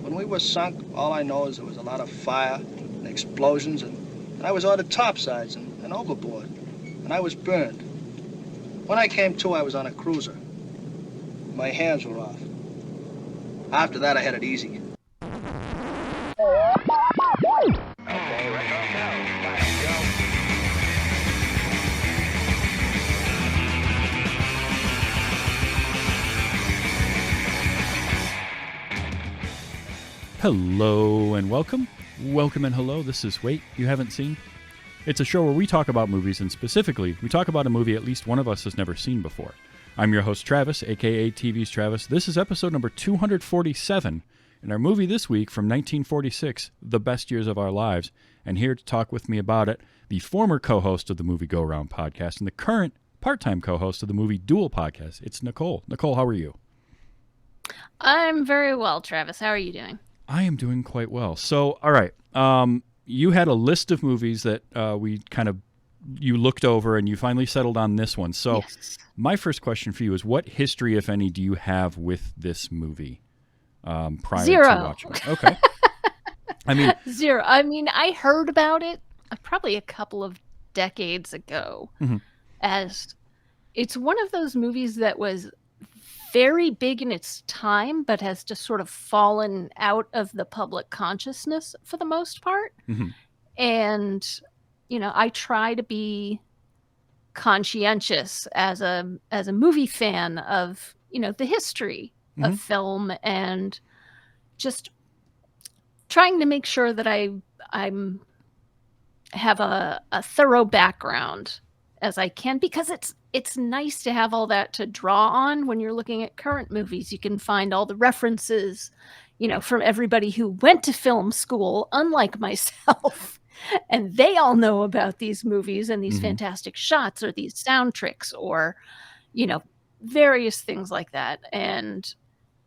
When we were sunk, all I know is there was a lot of fire and explosions, and I was ordered topsides and overboard, and I was burned. When I came to, I was on a cruiser. My hands were off. After that, I had it easy. Okay, let's all go. Let's go. Hello and welcome. Welcome and hello. This is Wait, You Haven't Seen. It's a show where we talk about movies, and specifically, we talk about a movie at least one of us has never seen before. I'm your host, Travis, aka TV's Travis. This is episode number 247, and our movie this week from 1946, The Best Years of Our Lives. And here to talk with me about it, the former co-host of the Movie Go Round podcast and the current part-time co-host of the Movie Duel Podcast. It's Nicole. Nicole, how are you? I'm very well, Travis. How are you doing? I am doing quite well. So, all right. You had a list of movies that you looked over and you finally settled on this one. So Yes. My first question for you is, what history, if any, do you have with this movie prior Zero. to watching it? Okay. Zero. I heard about it probably a couple of decades ago, as it's one of those movies that was very big in its time, but has just sort of fallen out of the public consciousness for the most part. And, I try to be conscientious as a movie fan of, the history of film, and just trying to make sure that I'm have a thorough background as I can, because it's nice to have all that to draw on when you're looking at current movies. You can find all the references, from everybody who went to film school, unlike myself, and they all know about these movies and these fantastic shots or these sound tricks or, various things like that. And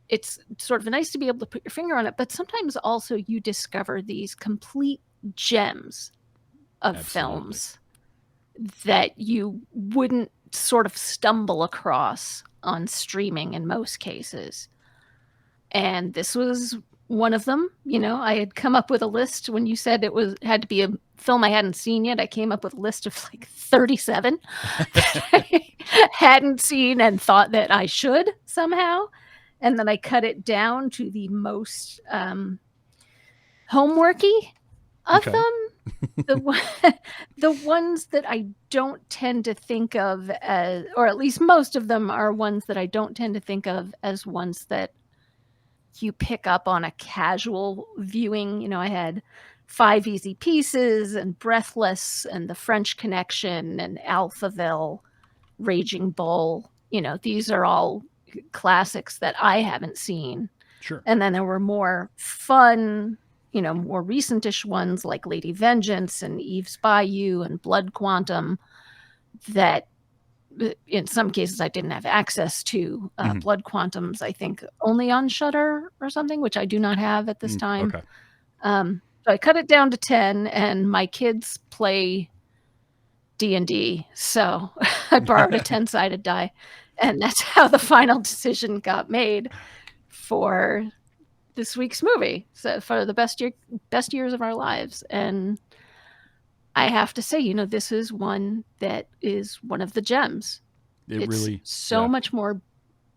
it's sort of nice to be able to put your finger on it, but sometimes also you discover these complete gems of films that you wouldn't sort of stumble across on streaming in most cases. And this was one of them. I had come up with a list when you said had to be a film I hadn't seen yet. I came up with a list of like 37 that I hadn't seen and thought that I should somehow. And then I cut it down to the most homeworky of them. The ones that I don't tend to think of as, or at least most of them are ones that I don't tend to think of as ones that you pick up on a casual viewing. I had 5 Easy Pieces and Breathless and The French Connection and Alphaville, Raging Bull. These are all classics that I haven't seen. Sure. And then there were more fun, more recentish ones like Lady Vengeance and Eve's Bayou and Blood Quantum that in some cases I didn't have access to. Blood Quantum's, I think, only on Shudder or something, which I do not have at this time. Okay. So I cut it down to 10, and my kids play D&D, so I borrowed a 10-sided die, and that's how the final decision got made for this week's movie, so for the best years of our lives. And I have to say, this is one that is one of the gems. It's much more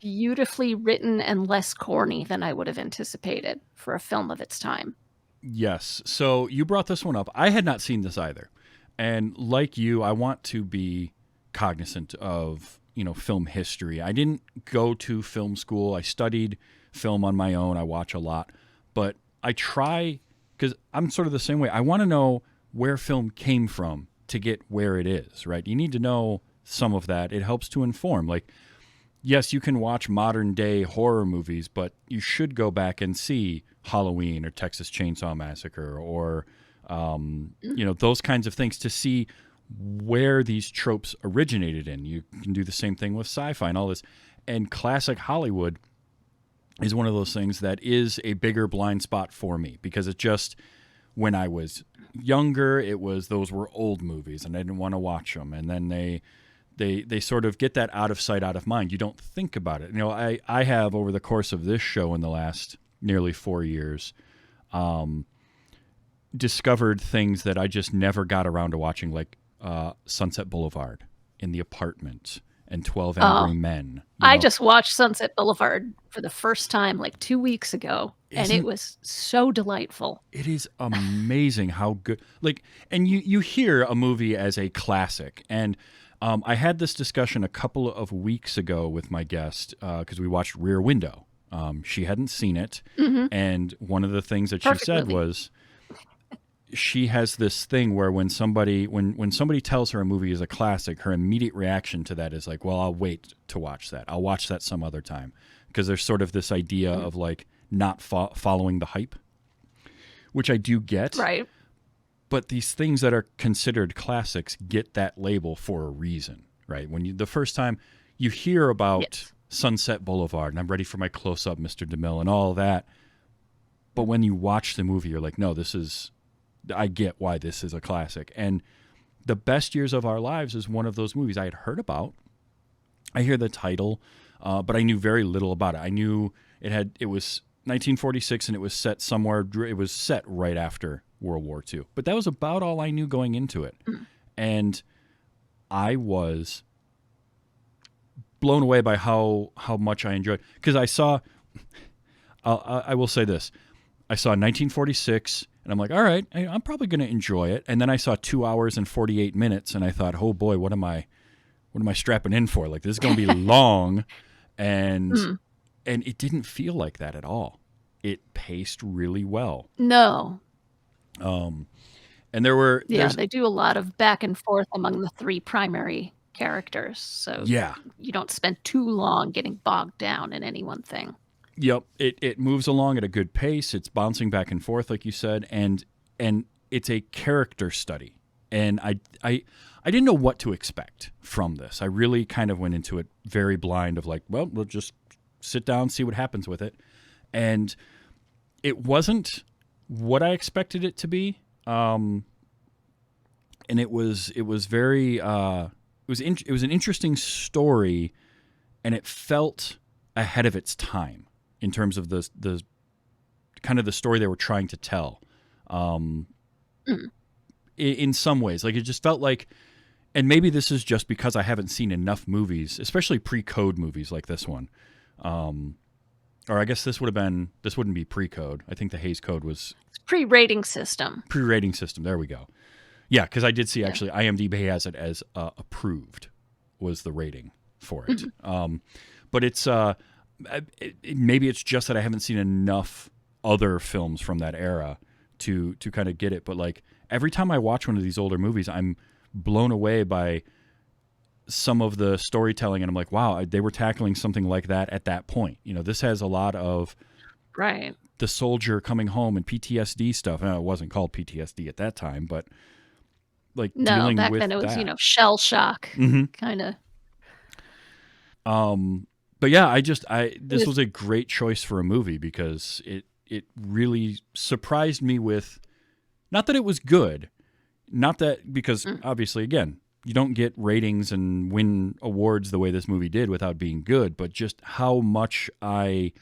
beautifully written and less corny than I would have anticipated for a film of its time. Yes. So you brought this one up. I had not seen this either. And like you, I want to be cognizant of, film history. I didn't go to film school. I studied film on my own. I watch a lot. But I try, because I'm sort of the same way. I want to know where film came from to get where it is, right? You need to know some of that. It helps to inform. Like, yes, you can watch modern day horror movies, but you should go back and see Halloween or Texas Chainsaw Massacre or, those kinds of things to see where these tropes originated in. You can do the same thing with sci-fi and all this. And classic Hollywood is one of those things that is a bigger blind spot for me, because it just, when I was younger, those were old movies and I didn't want to watch them. And then they sort of get that out of sight, out of mind. You don't think about it. I have, over the course of this show in the last nearly 4 years, discovered things that I just never got around to watching, like Sunset Boulevard, In the Apartment, and 12 Angry Men. I just watched Sunset Boulevard for the first time like 2 weeks ago, and it was so delightful. It is amazing how good. Like, and you hear a movie as a classic, and I had this discussion a couple of weeks ago with my guest because we watched Rear Window. She hadn't seen it, and one of the things that she said was she has this thing where when somebody tells her a movie is a classic, her immediate reaction to that is like, well, I'll wait to watch that. I'll watch that some other time, because there's sort of this idea of like not following the hype, which I do get. Right. But these things that are considered classics get that label for a reason, right? When the first time you hear about Sunset Boulevard, and I'm ready for my close-up, Mr. DeMille, and all that, but when you watch the movie, you're like, no, I get why this is a classic. And The Best Years of Our Lives is one of those movies I had heard about. I hear the title, but I knew very little about it. I knew it was 1946, and it was set somewhere. It was set right after World War II. But that was about all I knew going into it. And I was blown away by how much I enjoyed. Because I saw, I will say this, I saw 1946, and I'm like, all right, I'm probably going to enjoy it. And then I saw 2 hours and 48 minutes, and I thought, oh boy, what am I strapping in for? Like, this is going to be long. And it didn't feel like that at all. It paced really well. No. And they do a lot of back and forth among the three primary characters. So you don't spend too long getting bogged down in any one thing. Yep. It moves along at a good pace. It's bouncing back and forth, like you said, and it's a character study. And I didn't know what to expect from this. I really kind of went into it very blind of like, well, we'll just sit down, see what happens with it. And it wasn't what I expected it to be. And it was very it was an interesting story, and it felt ahead of its time in terms of the kind of the story they were trying to tell. In some ways, like, it just felt like, and maybe this is just because I haven't seen enough movies, especially pre-code movies like this one. Or I guess this wouldn't be pre-code. I think the Hays Code was pre-rating system. Pre-rating system. There we go. Yeah, because I did see actually IMDb has it as approved was the rating for it. But it's maybe it's just that I haven't seen enough other films from that era to kind of get it. But like every time I watch one of these older movies, I'm blown away by some of the storytelling, and I'm like, wow, they were tackling something like that at that point. You know, this has a lot of the soldier coming home and PTSD stuff. Now, it wasn't called PTSD at that time, but like dealing back with then it was that. Shell shock kind of. But yeah, this was a great choice for a movie because it really surprised me with, not that it was good, not that, because obviously, again, you don't get ratings and win awards the way this movie did without being good, but just how much I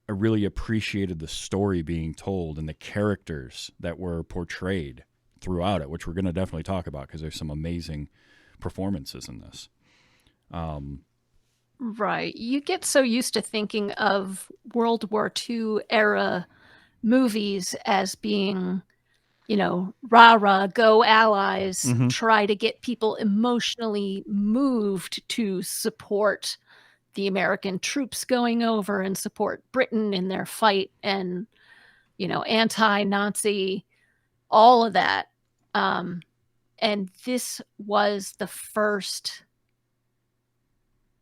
really appreciated the story being told and the characters that were portrayed throughout it, which we're going to definitely talk about because there's some amazing performances in this. Right. You get so used to thinking of World War II era movies as being, rah-rah, go Allies, try to get people emotionally moved to support the American troops going over and support Britain in their fight and, anti-Nazi, all of that. And this was the first,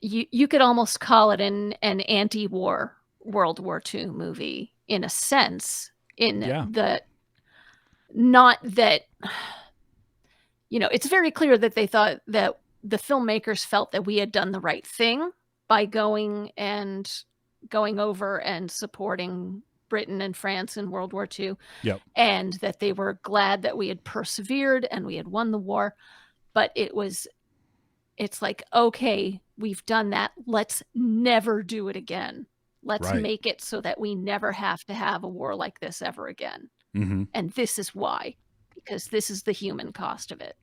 you could almost call it an anti-war World War II movie in a sense, not that, it's very clear that they thought that the filmmakers felt that we had done the right thing by going over and supporting Britain and France in World War II. Yep. And that they were glad that we had persevered and we had won the war. But it's like, okay, we've done that. Let's never do it again. Let's Right. make it so that we never have to have a war like this ever again. Mm-hmm. And this is why, because this is the human cost of it.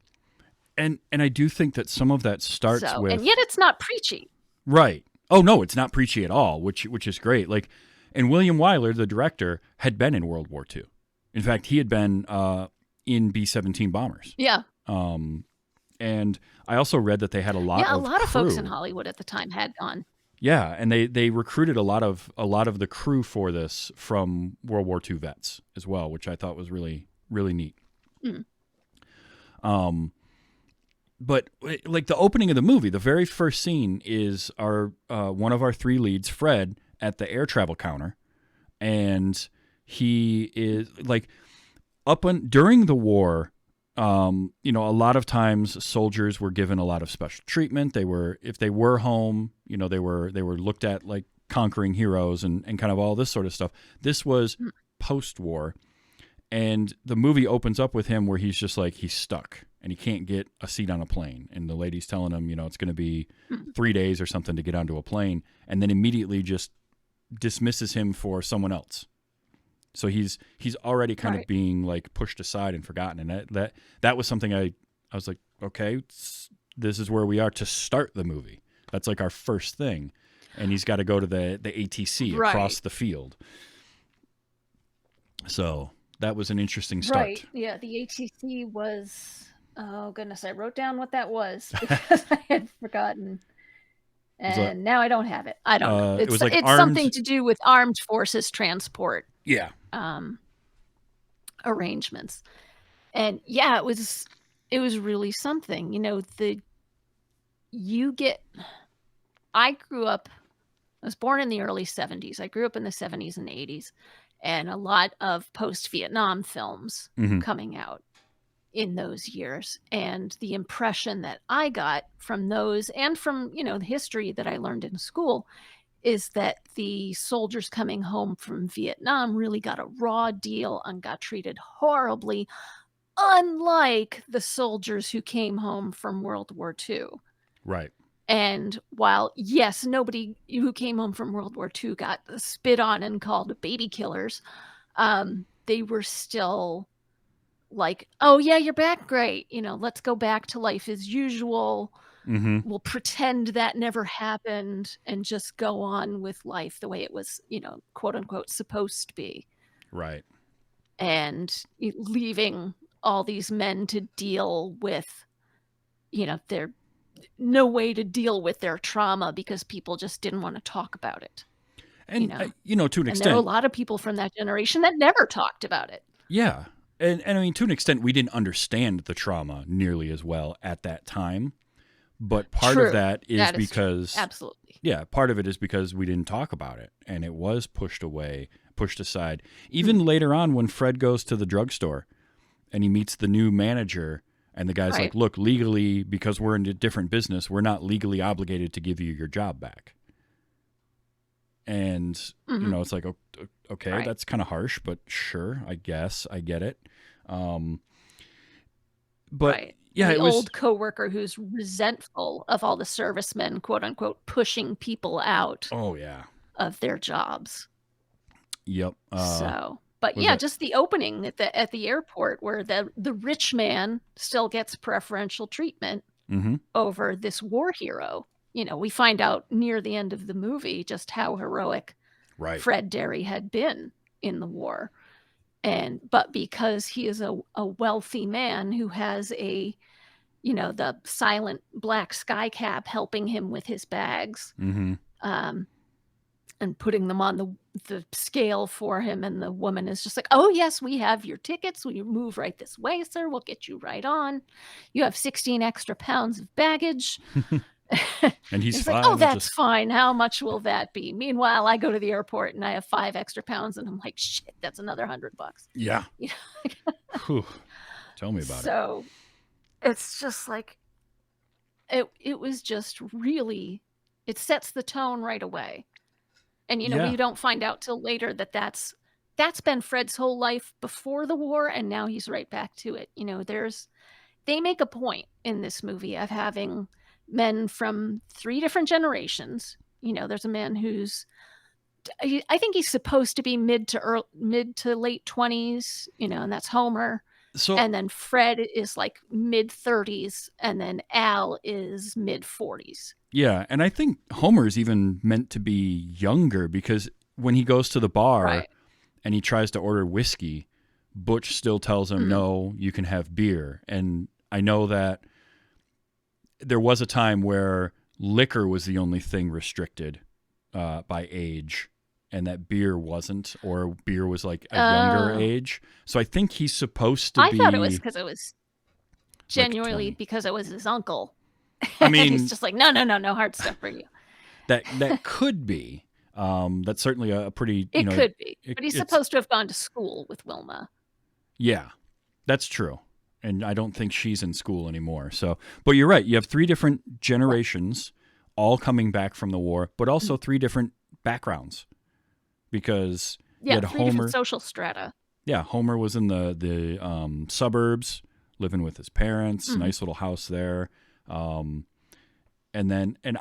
And I do think that some of that starts with and yet it's not preachy. right. Oh no, it's not preachy at all, which is great. Like, and William Wyler, the director, had been in World War II. In fact, he had been in B-17 bombers. Yeah. And I also read that they had a lot of folks crew. in Hollywood at the time had gone. Yeah, and they recruited a lot of the crew for this from World War II vets as well, which I thought was really, really neat. But like the opening of the movie, the very first scene is our one of our three leads, Fred, at the air travel counter, and he is like during the war. A lot of times soldiers were given a lot of special treatment. If they were home, they were looked at like conquering heroes and kind of all this sort of stuff. This was post-war, and the movie opens up with him where he's just like, he's stuck and he can't get a seat on a plane. And the lady's telling him, it's going to be 3 days or something to get onto a plane, and then immediately just dismisses him for someone else. So he's already kind of being like pushed aside and forgotten, and that was something I was like, okay, this is where we are to start the movie. That's like our first thing, and he's got to go to the ATC across the field. So that was an interesting start. Right. Yeah, the ATC was. Oh goodness, I wrote down what that was because I had forgotten. And now I don't have it. I don't know. It's something to do with armed forces transport. Yeah. Arrangements. And yeah, it was really something. I was born in the early 70s. I grew up in the 70s and 80s, and a lot of post-Vietnam films coming out in those years. And the impression that I got from those and from, the history that I learned in school is that the soldiers coming home from Vietnam really got a raw deal and got treated horribly, unlike the soldiers who came home from World War II. Right. And while, yes, nobody who came home from World War II got spit on and called baby killers, they were still like, oh, yeah, you're back. Great. Let's go back to life as usual. We'll pretend that never happened and just go on with life the way it was, quote unquote, supposed to be. Right. And leaving all these men to deal with, their no way to deal with their trauma because people just didn't want to talk about it. And, to an and extent, there were a lot of people from that generation that never talked about it. Yeah. And I mean, to an extent, we didn't understand the trauma nearly as well at that time. But part of that is because, absolutely, yeah, part of it is because we didn't talk about it, and it was pushed aside. Even later on, when Fred goes to the drugstore and he meets the new manager, and the guy's like, "Look, legally, because we're in a different business, we're not legally obligated to give you your job back." And it's like, okay, that's kind of harsh, but sure, I guess I get it. But. Yeah, the old coworker who's resentful of all the servicemen, quote unquote, pushing people out. Oh yeah, of their jobs. Yep. But yeah, just the opening at the airport where the rich man still gets preferential treatment over this war hero. We find out near the end of the movie just how heroic Fred Derry had been in the war. But because he is a wealthy man who has the silent black sky cap helping him with his bags, and putting them on the scale for him, and the woman is just like, "Oh yes, we have your tickets. Will you move right this way, sir? We'll get you right on. You have 16 extra pounds of baggage." And he's fine. Like, "Oh, that's fine. How much will that be?" Meanwhile, I go to the airport and I have 5 extra pounds, and I'm like, "Shit, that's another $100." Yeah. Tell me about it. So it's just like it was just really, it sets the tone right away. And we don't find out till later that that's been Fred's whole life before the war, and now he's right back to it. They make a point in this movie of having men from 3 different generations. There's a man who's I think he's supposed to be mid to late 20s, and that's Homer. So And then Fred is like mid 30s, and then Al is mid 40s. yeah, and I think Homer's even meant to be younger because when he goes to the bar Right. and he tries to order whiskey, Butch still tells him, no, you can have beer. And I know that there was a time where liquor was the only thing restricted by age, and that beer wasn't, or beer was like a younger Oh. age. So I think he's supposed to I be. thought it was because it was like genuinely 20. because it was his uncle. I And mean, he's just like, no hard stuff for you. that could be. That's certainly a pretty. It could be, it- but he's it's- supposed to have gone to school with Wilma. Yeah, that's true. And I don't think she's in school anymore. So, but you're right. You have 3 different generations all coming back from the war, but also 3 different backgrounds. Because you Yeah, had 3 Homer. different social strata. Yeah, Homer was in the suburbs, living with his parents, nice little house there. And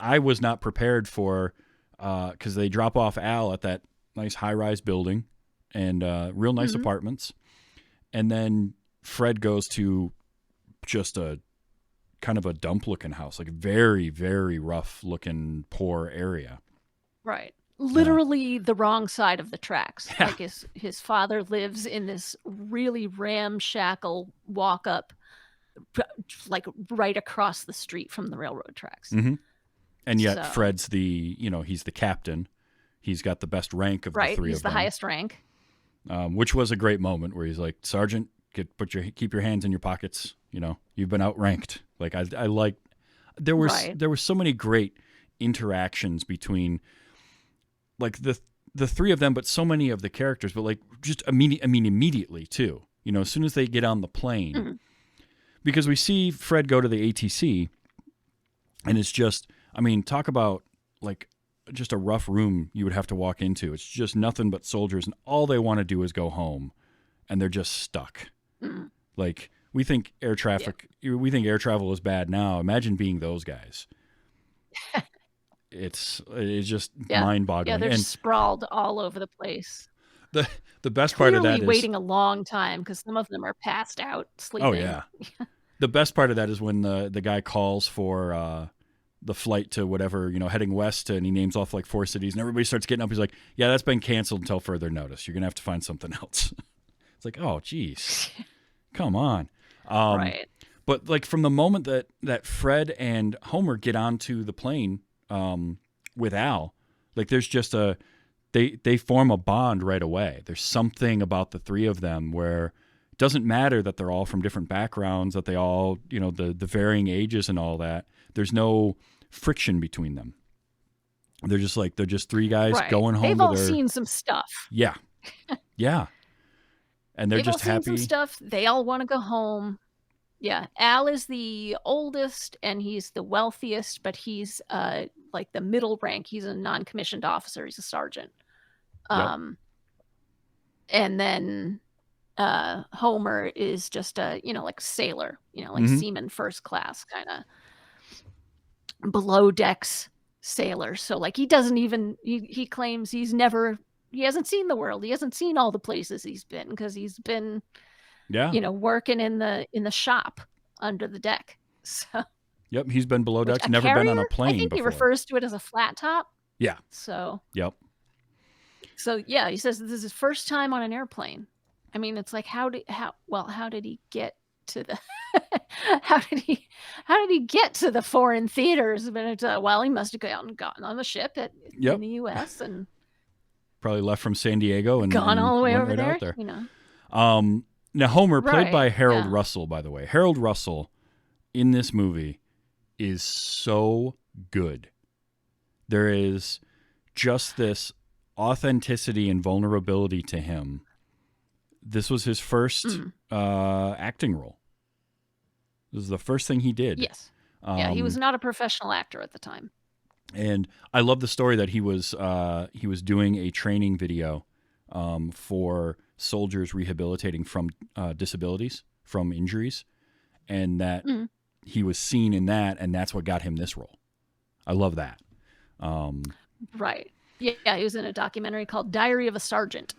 I was not prepared for, because they drop off Al at that nice high-rise building and real nice apartments. And then Fred goes to just a kind of a dump-looking house, like very, very rough-looking, poor area. Right. Literally the wrong side of the tracks. Yeah. Like his father lives in this really ramshackle walk up, like right across the street from the railroad tracks. Mm-hmm. And yet So- Fred's he's the captain. He's got the best rank of the Right. 3 He's of the them. highest rank. Which was a great moment where he's like, Sergeant, keep your hands in your pockets. You've been outranked. Like I like, there were so many great interactions between like the 3 of them, but so many of the characters, but like just immediately too, as soon as they get on the plane, because we see Fred go to the ATC and it's just, talk about like just a rough room you would have to walk into. It's just nothing but soldiers, and all they want to do is go home, and they're just stuck. Like we think air travel is bad now. Imagine being those guys. It's just mind-boggling. Yeah, they're And sprawled all over the place. the best part of that Clearly is waiting a long time because some of them are passed out sleeping. oh yeah. The best part of that is when the guy calls for the flight to whatever, heading west, and he names off like 4 cities, and everybody starts getting up. He's like, yeah, that's been canceled until further notice. You're going to have to find something else. It's like, oh, geez. Come on. Right. But like from the moment that Fred and Homer get onto the plane with Al, like there's just they form a bond right away. There's something about the 3 of them where it doesn't matter that they're all from different backgrounds, that they all, the varying ages and all that. There's no friction between them. They're just 3 guys Right. going home They've to all their seen some stuff. yeah. Yeah. And they're They've just all happy. seen some stuff. They all want to go home. Yeah, Al is the oldest and he's the wealthiest, but he's like the middle rank. He's a non-commissioned officer. He's a sergeant. Yep. And then Homer is just a like sailor, like Mhm. seaman first class kind of below decks sailor. So like he doesn't even he claims he hasn't seen the world. He hasn't seen all the places he's been because he's been Yeah. working in the shop under the deck. So Yep. He's been below which decks, a never been on a carrier? plane I think he before. refers to it as a flat top. Yeah. So Yep. yeah, he says this is his first time on an airplane. I mean, it's like how did he get to the how did he get to the foreign theaters? But it's, he must have gotten on the ship Yep. in the U.S. and Probably left from San Diego and gone all the way went over right there. out there. Now Homer, played Right, by Harold yeah. Russell, by the way. Harold Russell in this movie is so good. There is just this authenticity and vulnerability to him. This was his first acting role. This is the first thing he did. Yes. Yeah, he was Um, not a professional actor at the time. And I love the story that he was doing a training video for soldiers rehabilitating from disabilities, from injuries, and that he was seen in that, and that's what got him this role. I love that. Right. Yeah, he was in a documentary called Diary of a Sergeant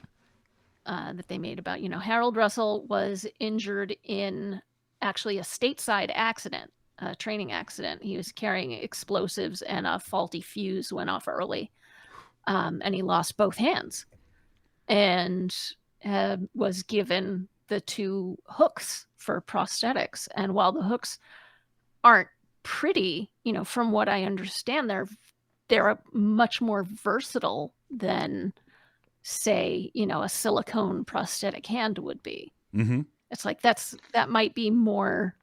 that they made about, Harold Russell was injured in actually a stateside accident, a training accident. He was carrying explosives and a faulty fuse went off early, and he lost both hands and was given the 2 hooks for prosthetics. And while the hooks aren't pretty, from what I understand, they're much more versatile than, say, a silicone prosthetic hand would be. Mm-hmm. It's like that might be more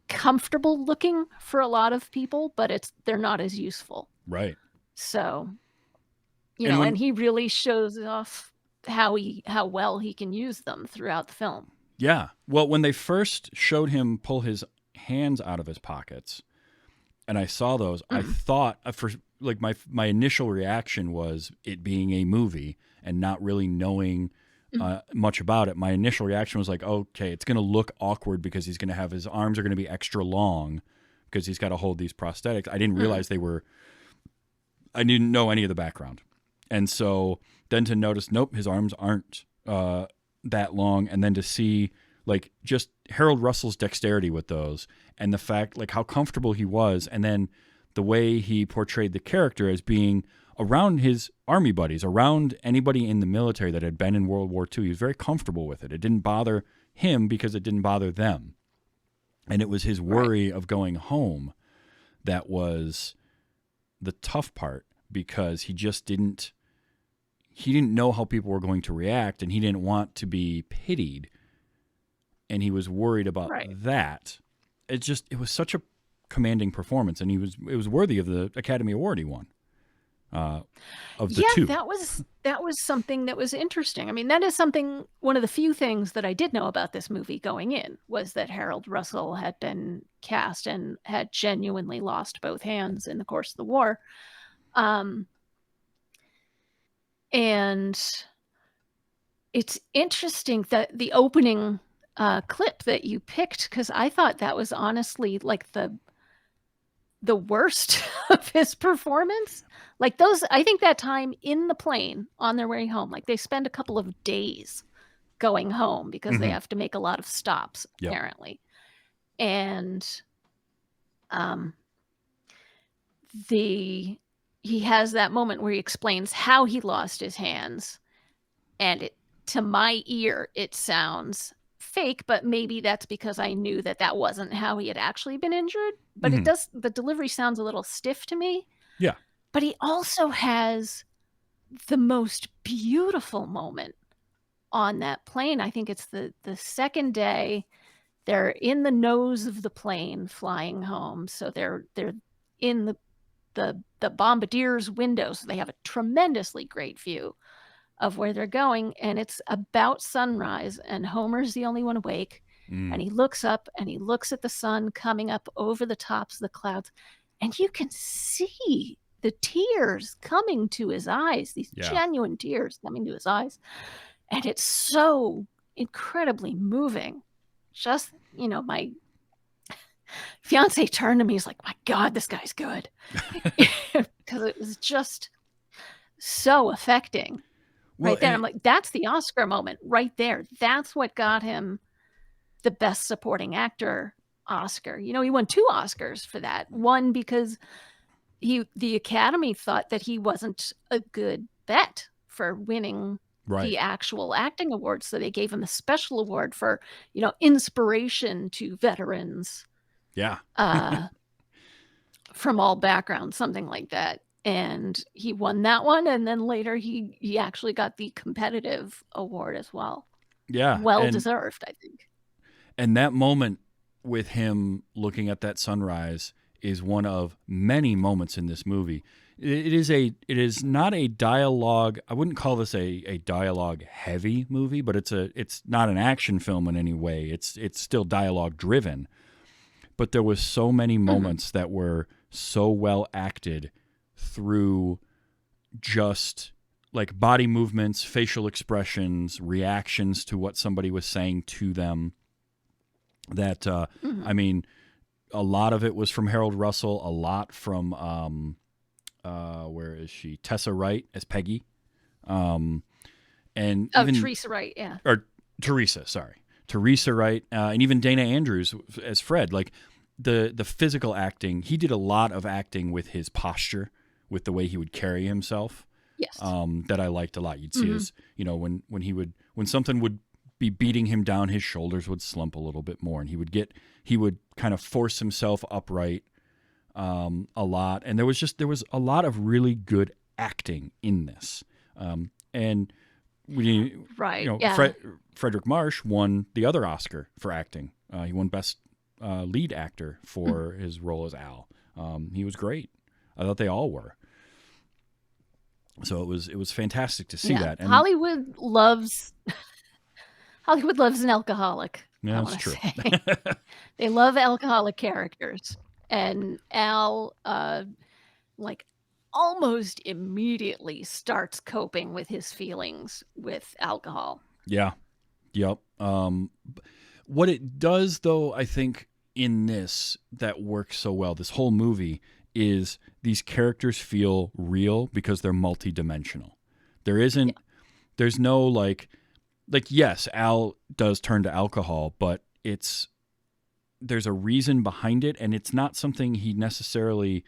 comfortable looking for a lot of people, but they're not as useful. Right. So, And when- and he really shows off how well he can use them throughout the film. Yeah. Well, when they first showed him pull his hands out of his pockets, and I saw those, I thought my initial reaction was it being a movie and not really knowing much about it. My initial reaction was like, okay, it's going to look awkward because he's going to have his arms are going to be extra long because he's got to hold these prosthetics. I didn't realize I didn't know any of the background. And so then to notice, nope, his arms aren't that long. And then to see like just Harold Russell's dexterity with those and the fact like how comfortable he was. And then the way he portrayed the character as being around his army buddies, around anybody in the military that had been in World War II. He was very comfortable with it. It didn't bother him because it didn't bother them. And it was his worry of going home that was the tough part because he didn't know how people were going to react and he didn't want to be pitied. And he was worried about that. It was such a commanding performance, and it was worthy of the Academy Award he won. Of the 2. that was something that was interesting. I mean, that is one of the few things that I did know about this movie going in was that Harold Russell had been cast and had genuinely lost both hands in the course of the war. And it's interesting that the opening clip that you picked, because I thought that was honestly like the worst of his performance. Like I think that time in the plane on their way home, like they spend a couple of days going home because they have to make a lot of stops apparently. And he has that moment where he explains how he lost his hands, and to my ear it sounds fake, but maybe that's because I knew that wasn't how he had actually been injured. But the delivery sounds a little stiff to me. Yeah. But he also has the most beautiful moment on that plane. I think it's the second day. They're in the nose of the plane flying home. So they're in the bombardier's window. So they have a tremendously great view of where they're going. And it's about sunrise. And Homer's the only one awake. And he looks up and he looks at the sun coming up over the tops of the clouds. And you can see the tears coming to his eyes, these genuine tears coming to his eyes. And it's so incredibly moving. Just, my fiance turned to me. He's like, my God, this guy's good. Because it was just so affecting. Well, right there. I'm like, that's the Oscar moment right there. That's what got him the Best Supporting Actor Oscar. He won 2 Oscars for that. One because the Academy thought that he wasn't a good bet for winning the actual acting award, so they gave him a special award for inspiration to veterans. Yeah. From all backgrounds, something like that. And he won that one, and then later he actually got the competitive award as well. Yeah. Well deserved, I think. And that moment with him looking at that sunrise is one of many moments in this movie. It is not a dialogue. I wouldn't call this a dialogue heavy movie, but it's not an action film in any way. It's still dialogue driven. But there was so many moments that were so well acted through just like body movements, facial expressions, reactions to what somebody was saying to them. That I mean, a lot of it was from Harold Russell, a lot from where is she? Tessa Wright as Peggy. And Oh, even Teresa Wright, yeah. or Teresa, sorry. Teresa Wright, and even Dana Andrews as Fred. Like the physical acting, he did a lot of acting with his posture, with the way he would carry himself. Yes. That I liked a lot. You'd see his, when something would be beating him down, his shoulders would slump a little bit more, and he would kind of force himself upright a lot. And there was a lot of really good acting in this. And Frederick Marsh won the other Oscar for acting. He won Best Lead Actor for his role as Al. He was great. I thought they all were. So it was fantastic to see that. And Hollywood loves an alcoholic. Yeah, I that's true. Say. They love alcoholic characters, and Al, almost immediately starts coping with his feelings with alcohol. Yeah. Yep. What it does, though, I think in this that works so well, this whole movie, is these characters feel real because they're multidimensional. There's no yes, Al does turn to alcohol, but there's a reason behind it, and it's not something he necessarily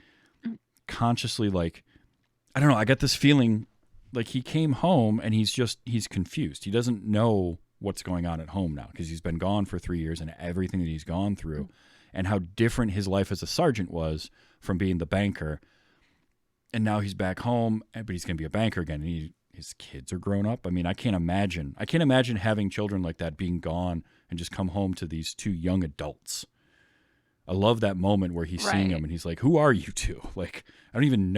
consciously I don't know. I get this feeling like he came home and he's confused. He doesn't know what's going on at home now because he's been gone for 3 years and everything that he's gone through and how different his life as a sergeant was from being the banker. And now he's back home, but he's going to be a banker again. And his kids are grown up. I mean, I can't imagine having children like that, being gone and just come home to these two young adults. I love that moment where he's seeing them and he's like, "Who are you two? Like, I don't even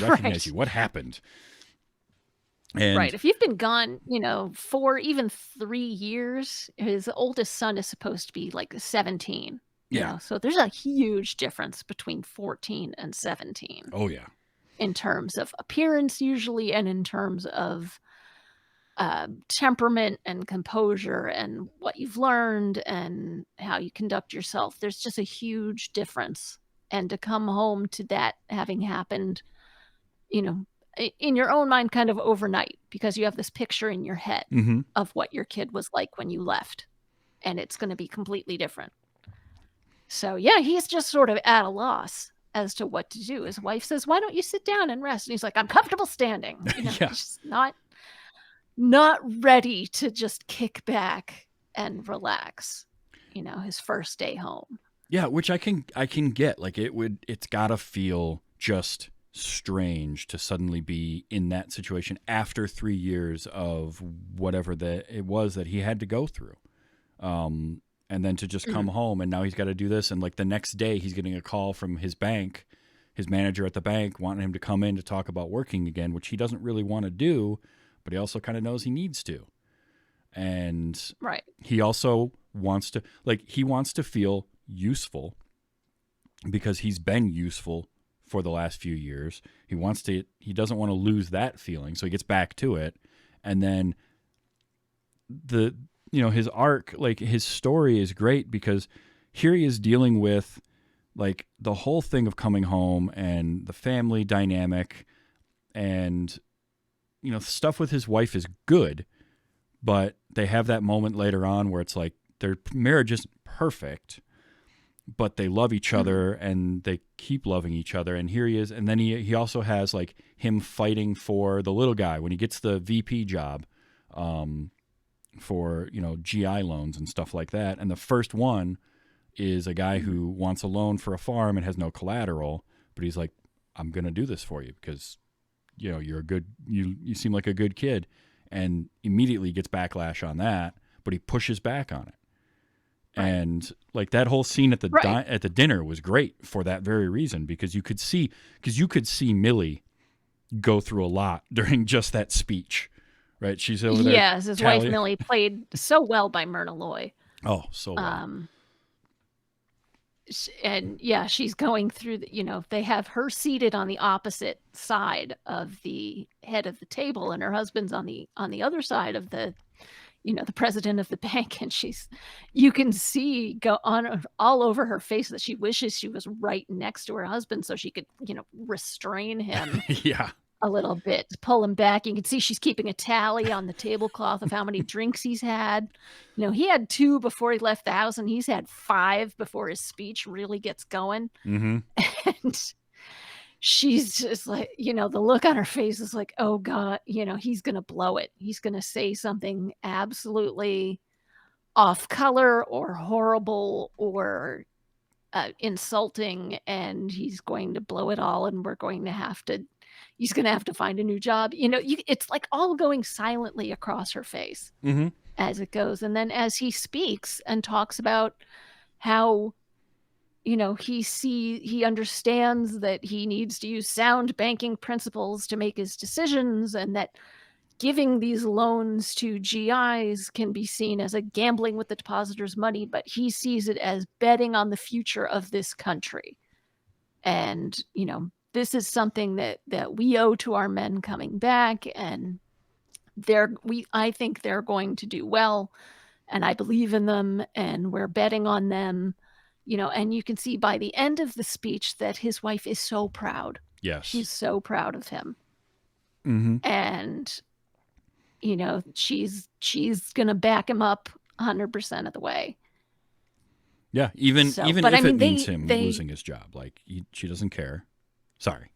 recognize you. What happened?" And right. If you've been gone, for even 3 years, his oldest son is supposed to be 17. Yeah. So there's a huge difference between 14 and 17. Oh yeah. In terms of appearance, usually, and in terms of temperament and composure and what you've learned and how you conduct yourself. There's just a huge difference. And to come home to that having happened, in your own mind kind of overnight, because you have this picture in your head of what your kid was like when you left, and it's going to be completely different. So yeah, he's just sort of at a loss as to what to do. His wife says, "Why don't you sit down and rest?" And he's like, "I'm comfortable standing." Yeah. He's just not ready to just kick back and relax, his first day home. Yeah, which I can get. It's gotta feel just strange to suddenly be in that situation after 3 years of whatever it was that he had to go through. And then to just come home, and now he's got to do this. And the next day he's getting a call from his bank, his manager at the bank, wanting him to come in to talk about working again, which he doesn't really want to do, but he also kind of knows he needs to. And he also wants to feel useful because he's been useful for the last few years. He doesn't want to lose that feeling. So he gets back to it. And then his arc, his story is great because here he is dealing with the whole thing of coming home and the family dynamic, and stuff with his wife is good, but they have that moment later on where it's their marriage isn't perfect, but they love each other and they keep loving each other. And here he is. And then he also has him fighting for the little guy when he gets the VP job, for GI loans and stuff like that. And the first one is a guy who wants a loan for a farm and has no collateral, but he's like, "I'm going to do this for you because you're a good, you seem like a good kid," and immediately gets backlash on that, but he pushes back on it. And that whole scene at the at the dinner was great for that very reason, because you could see Millie go through a lot during just that speech. Right, she's over there. Yes, his wife Millie, played so well by Myrna Loy. Oh, so well. And yeah, she's going through they have her seated on the opposite side of the head of the table, and her husband's on the other side of the the president of the bank, and you can see go on all over her face that she wishes she was right next to her husband so she could, restrain him Yeah. a little bit, pull him back. You can see she's keeping a tally on the tablecloth of how many drinks he's had. He had 2 before he left the house, and he's had 5 before his speech really gets going. Mm-hmm. And she's just like, the look on her face is like, oh God, he's going to blow it. He's going to say something absolutely off color or horrible or insulting, and he's going to blow it all. And he's going to have to find a new job. It's like all going silently across her face Mm-hmm. as it goes. And then as he speaks and talks about how he understands that he needs to use sound banking principles to make his decisions, and that giving these loans to GIs can be seen as a gambling with the depositor's money, but he sees it as betting on the future of this country. And, this is something that we owe to our men coming back, and I think they're going to do well, and I believe in them, and we're betting on them. And you can see by the end of the speech that his wife is so proud. Yes. She's so proud of him. Mm-hmm. And, she's going to back him up 100% of the way. Yeah. Even So, if but I it mean, means him losing his job, like she doesn't care. Sorry.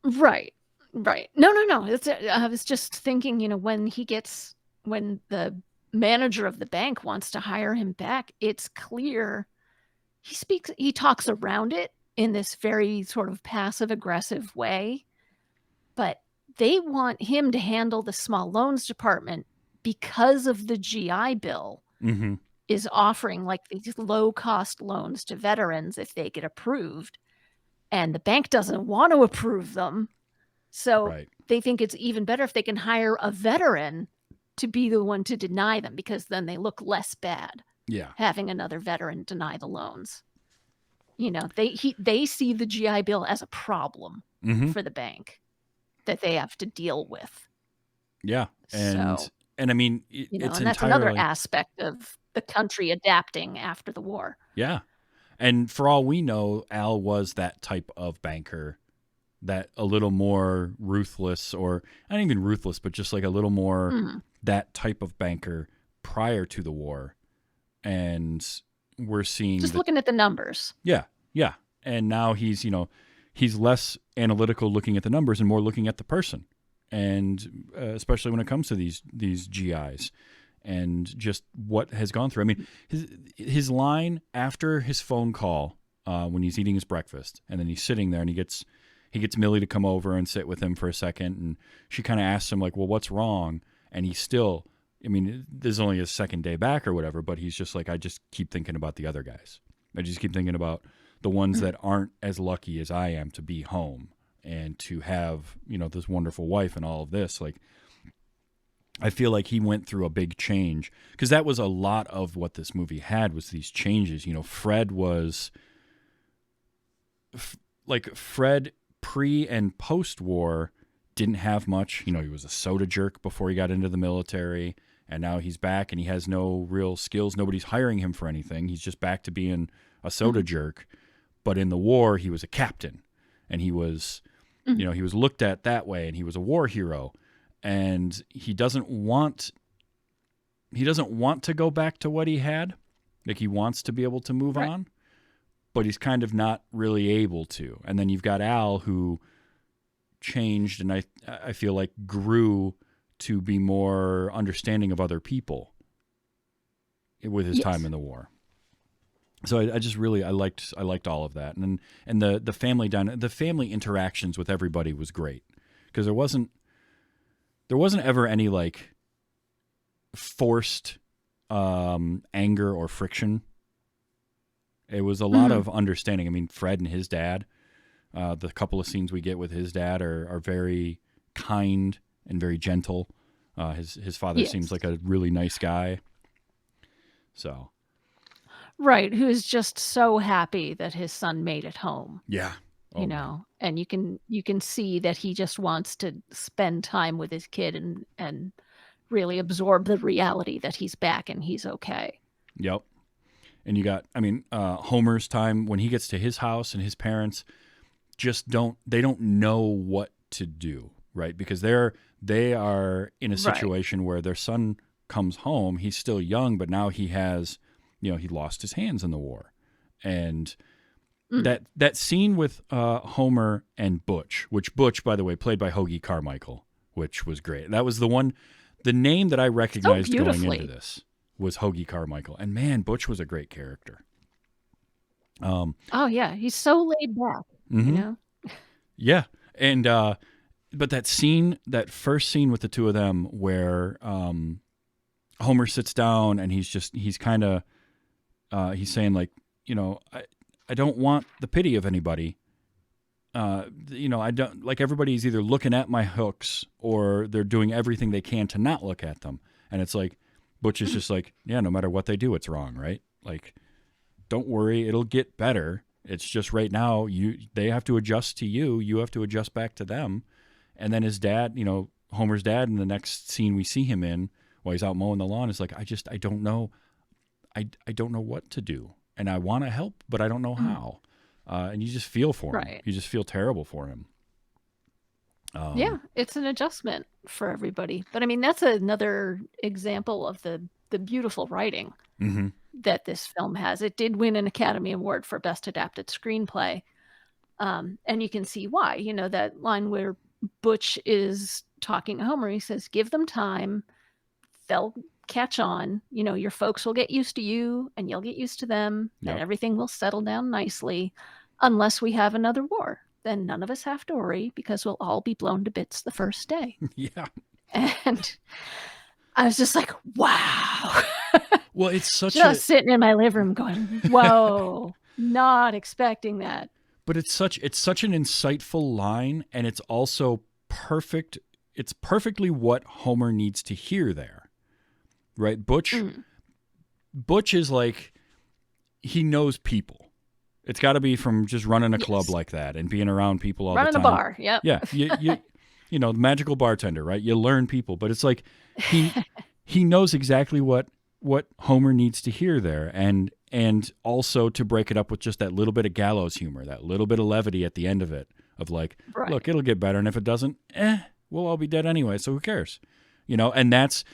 Right. No. I was just thinking, when the manager of the bank wants to hire him back, it's clear he talks around it in this very sort of passive aggressive way, but they want him to handle the small loans department because of the GI Bill Mm-hmm. is offering like these low cost loans to veterans if they get approved, and the bank doesn't want to approve them. So Right. they think it's even better if they can hire a veteran to be the one to deny them, because then they look less bad Yeah. having another veteran deny the loans. They see the GI Bill as a problem Mm-hmm. for the bank that they have to deal with. Yeah. And So, I mean, and that's another aspect of the country adapting after the war. Yeah. And for all we know, Al was that type of banker, that a little more ruthless, or not even ruthless, but just like a little more Mhm. that type of banker prior to the war. And we're seeing Just looking at the numbers. Yeah. And now he's less analytical looking at the numbers and more looking at the person. And especially when it comes to these GIs and just what has gone through. I mean, his line after his phone call when he's eating his breakfast, and then he's sitting there and he gets Millie to come over and sit with him for a second, and she kind of asks him like, well, what's wrong? And he's still, I mean, this is only his second day back or whatever, but he's just like, I just keep thinking about the other guys. I just keep thinking about the ones that aren't as lucky as I am to be home and to have, this wonderful wife and all of this. Like, I feel like he went through a big change, because that was a lot of what this movie had, was these changes. Fred was Fred pre and post war didn't have much. He was a soda jerk before he got into the military, and now he's back and he has no real skills. Nobody's hiring him for anything. He's just back to being a soda jerk. But in the war, he was a captain, and he was, he was looked at that way, and he was a war hero. And he doesn't want to go back to what he had. Like, he wants to be able to move on, but he's kind of not really able to. And then you've got Al, who changed, and I feel like grew to be more understanding of other people with his time in the war. So I just really I liked all of that, and the family interactions with everybody was great, because there wasn't ever any like forced anger or friction. It was a lot of understanding. I mean, Fred and his dad, the couple of scenes we get with his dad are very kind and very gentle. His father seems like a really nice guy. So. Right, who's just so happy that his son made it home. Yeah. And you can see that he just wants to spend time with his kid and really absorb the reality that he's back and he's okay. Yep. And you got, Homer's time when he gets to his house and his parents they don't know what to do, right? Because they are in a situation where their son comes home. He's still young, but now he has, he lost his hands in the war. And that scene with Homer and Butch, which Butch, by the way, played by Hoagie Carmichael, which was great. That was the name that I recognized going into this was Hoagie Carmichael. And man, Butch was a great character. Oh yeah, he's so laid back, Yeah. And but that first scene with the two of them where Homer sits down and he's saying like, I don't want the pity of anybody. I don't like everybody's either looking at my hooks or they're doing everything they can to not look at them. And it's like, Butch is just like, yeah, no matter what they do, it's wrong, right? Like, don't worry, it'll get better. It's just right now, they have to adjust to you. You have to adjust back to them. And then his dad, Homer's dad, in the next scene we see him in, while he's out mowing the lawn, is like, I don't know. I don't know what to do. And I want to help, but I don't know how. And you just feel for him. You just feel terrible for him. Yeah, it's an adjustment for everybody. But I mean, that's another example of the beautiful writing that this film has. It did win an Academy Award for Best Adapted Screenplay. And you can see why. That line where Butch is talking to Homer, he says, give them time. They'll catch on. Your folks will get used to you and you'll get used to them. And everything will settle down nicely unless we have another war. Then none of us have to worry because we'll all be blown to bits the first day. Yeah. And I was just like, wow. Well, it's such just sitting in my living room going, whoa, not expecting that. But it's such an insightful line, and it's also perfect. It's perfectly what Homer needs to hear there. Right? Butch is like, he knows people. It's got to be from just running a club like that and being around people all the time. Running a bar, yep. Yeah, the magical bartender, right? You learn people, but it's like he knows exactly what Homer needs to hear there, and also to break it up with just that little bit of gallows humor, that little bit of levity at the end of it, of like, look, it'll get better, and if it doesn't, we'll all be dead anyway, so who cares? And that's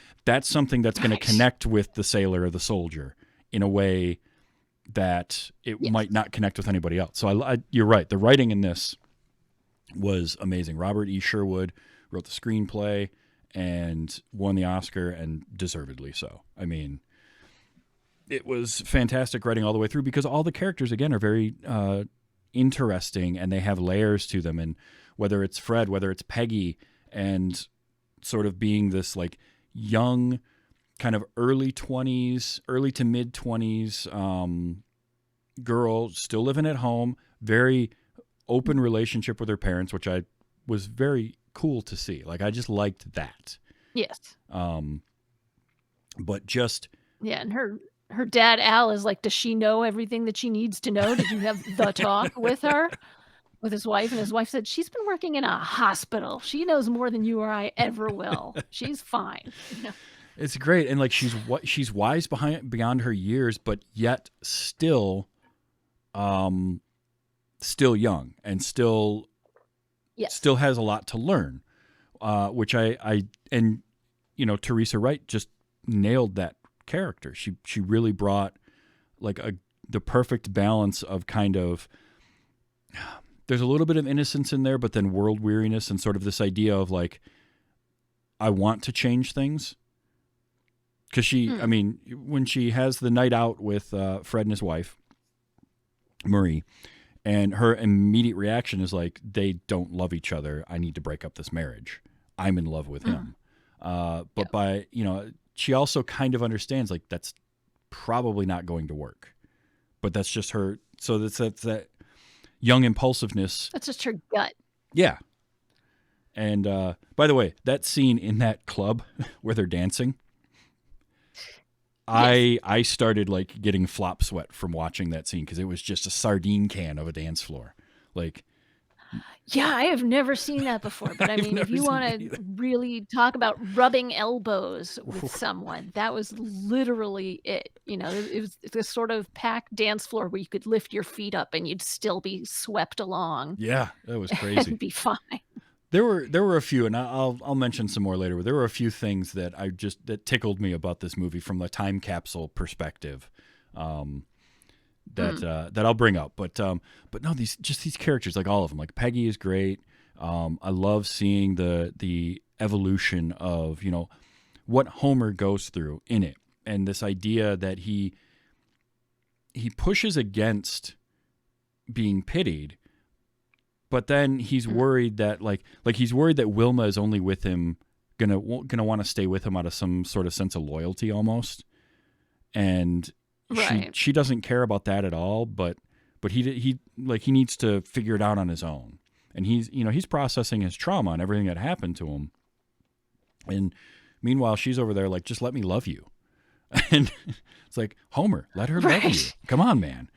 something that's going to connect with the sailor or the soldier in a way that it might not connect with anybody else. So you're right. The writing in this was amazing. Robert E. Sherwood wrote the screenplay and won the Oscar, and deservedly so. I mean, it was fantastic writing all the way through because all the characters, again, are very interesting and they have layers to them. And whether it's Fred, whether it's Peggy, and sort of being this like young, kind of early to mid 20s girl, still living at home, very open relationship with her parents, which I was very cool to see. Like, I just liked that. Yes. But just... Yeah, and her dad, Al, is like, does she know everything that she needs to know? Did you have the talk with her? With his wife? And his wife said, she's been working in a hospital. She knows more than you or I ever will. She's fine. It's great. And like, she's wise beyond her years, but yet still young and still has a lot to learn, which Teresa Wright just nailed that character. She really brought like the perfect balance of kind of, there's a little bit of innocence in there, but then world weariness and sort of this idea of like, I want to change things. Because when she has the night out with Fred and his wife, Marie, and her immediate reaction is like, they don't love each other. I need to break up this marriage. I'm in love with him. She also kind of understands like that's probably not going to work. But that's just her. So that's that young impulsiveness. That's just her gut. Yeah. And by the way, that scene in that club where they're dancing, I started like getting flop sweat from watching that scene because it was just a sardine can of a dance floor. Like, Yeah, I have never seen that before, but I I've mean, if never you seen that wanna either. really talk about rubbing elbows with Oof. someone, that was literally it, it was this sort of packed dance floor where you could lift your feet up and you'd still be swept along Yeah, that was and crazy. be fine. There were a few, and I'll mention some more later. But there were a few things that that tickled me about this movie from the time capsule perspective. Um, Mm, that I'll bring up. But no, these characters, like all of them, like Peggy is great. I love seeing the evolution of what Homer goes through in it, and this idea that he pushes against being pitied, but then he's mm. worried that he's worried that Wilma is only with him gonna want to stay with him out of some sort of sense of loyalty almost, and Right. she doesn't care about that at all, but he needs to figure it out on his own, and he's processing his trauma and everything that happened to him, and meanwhile she's over there like, just let me love you. And it's like, Homer, let her love you, Right. come on, man.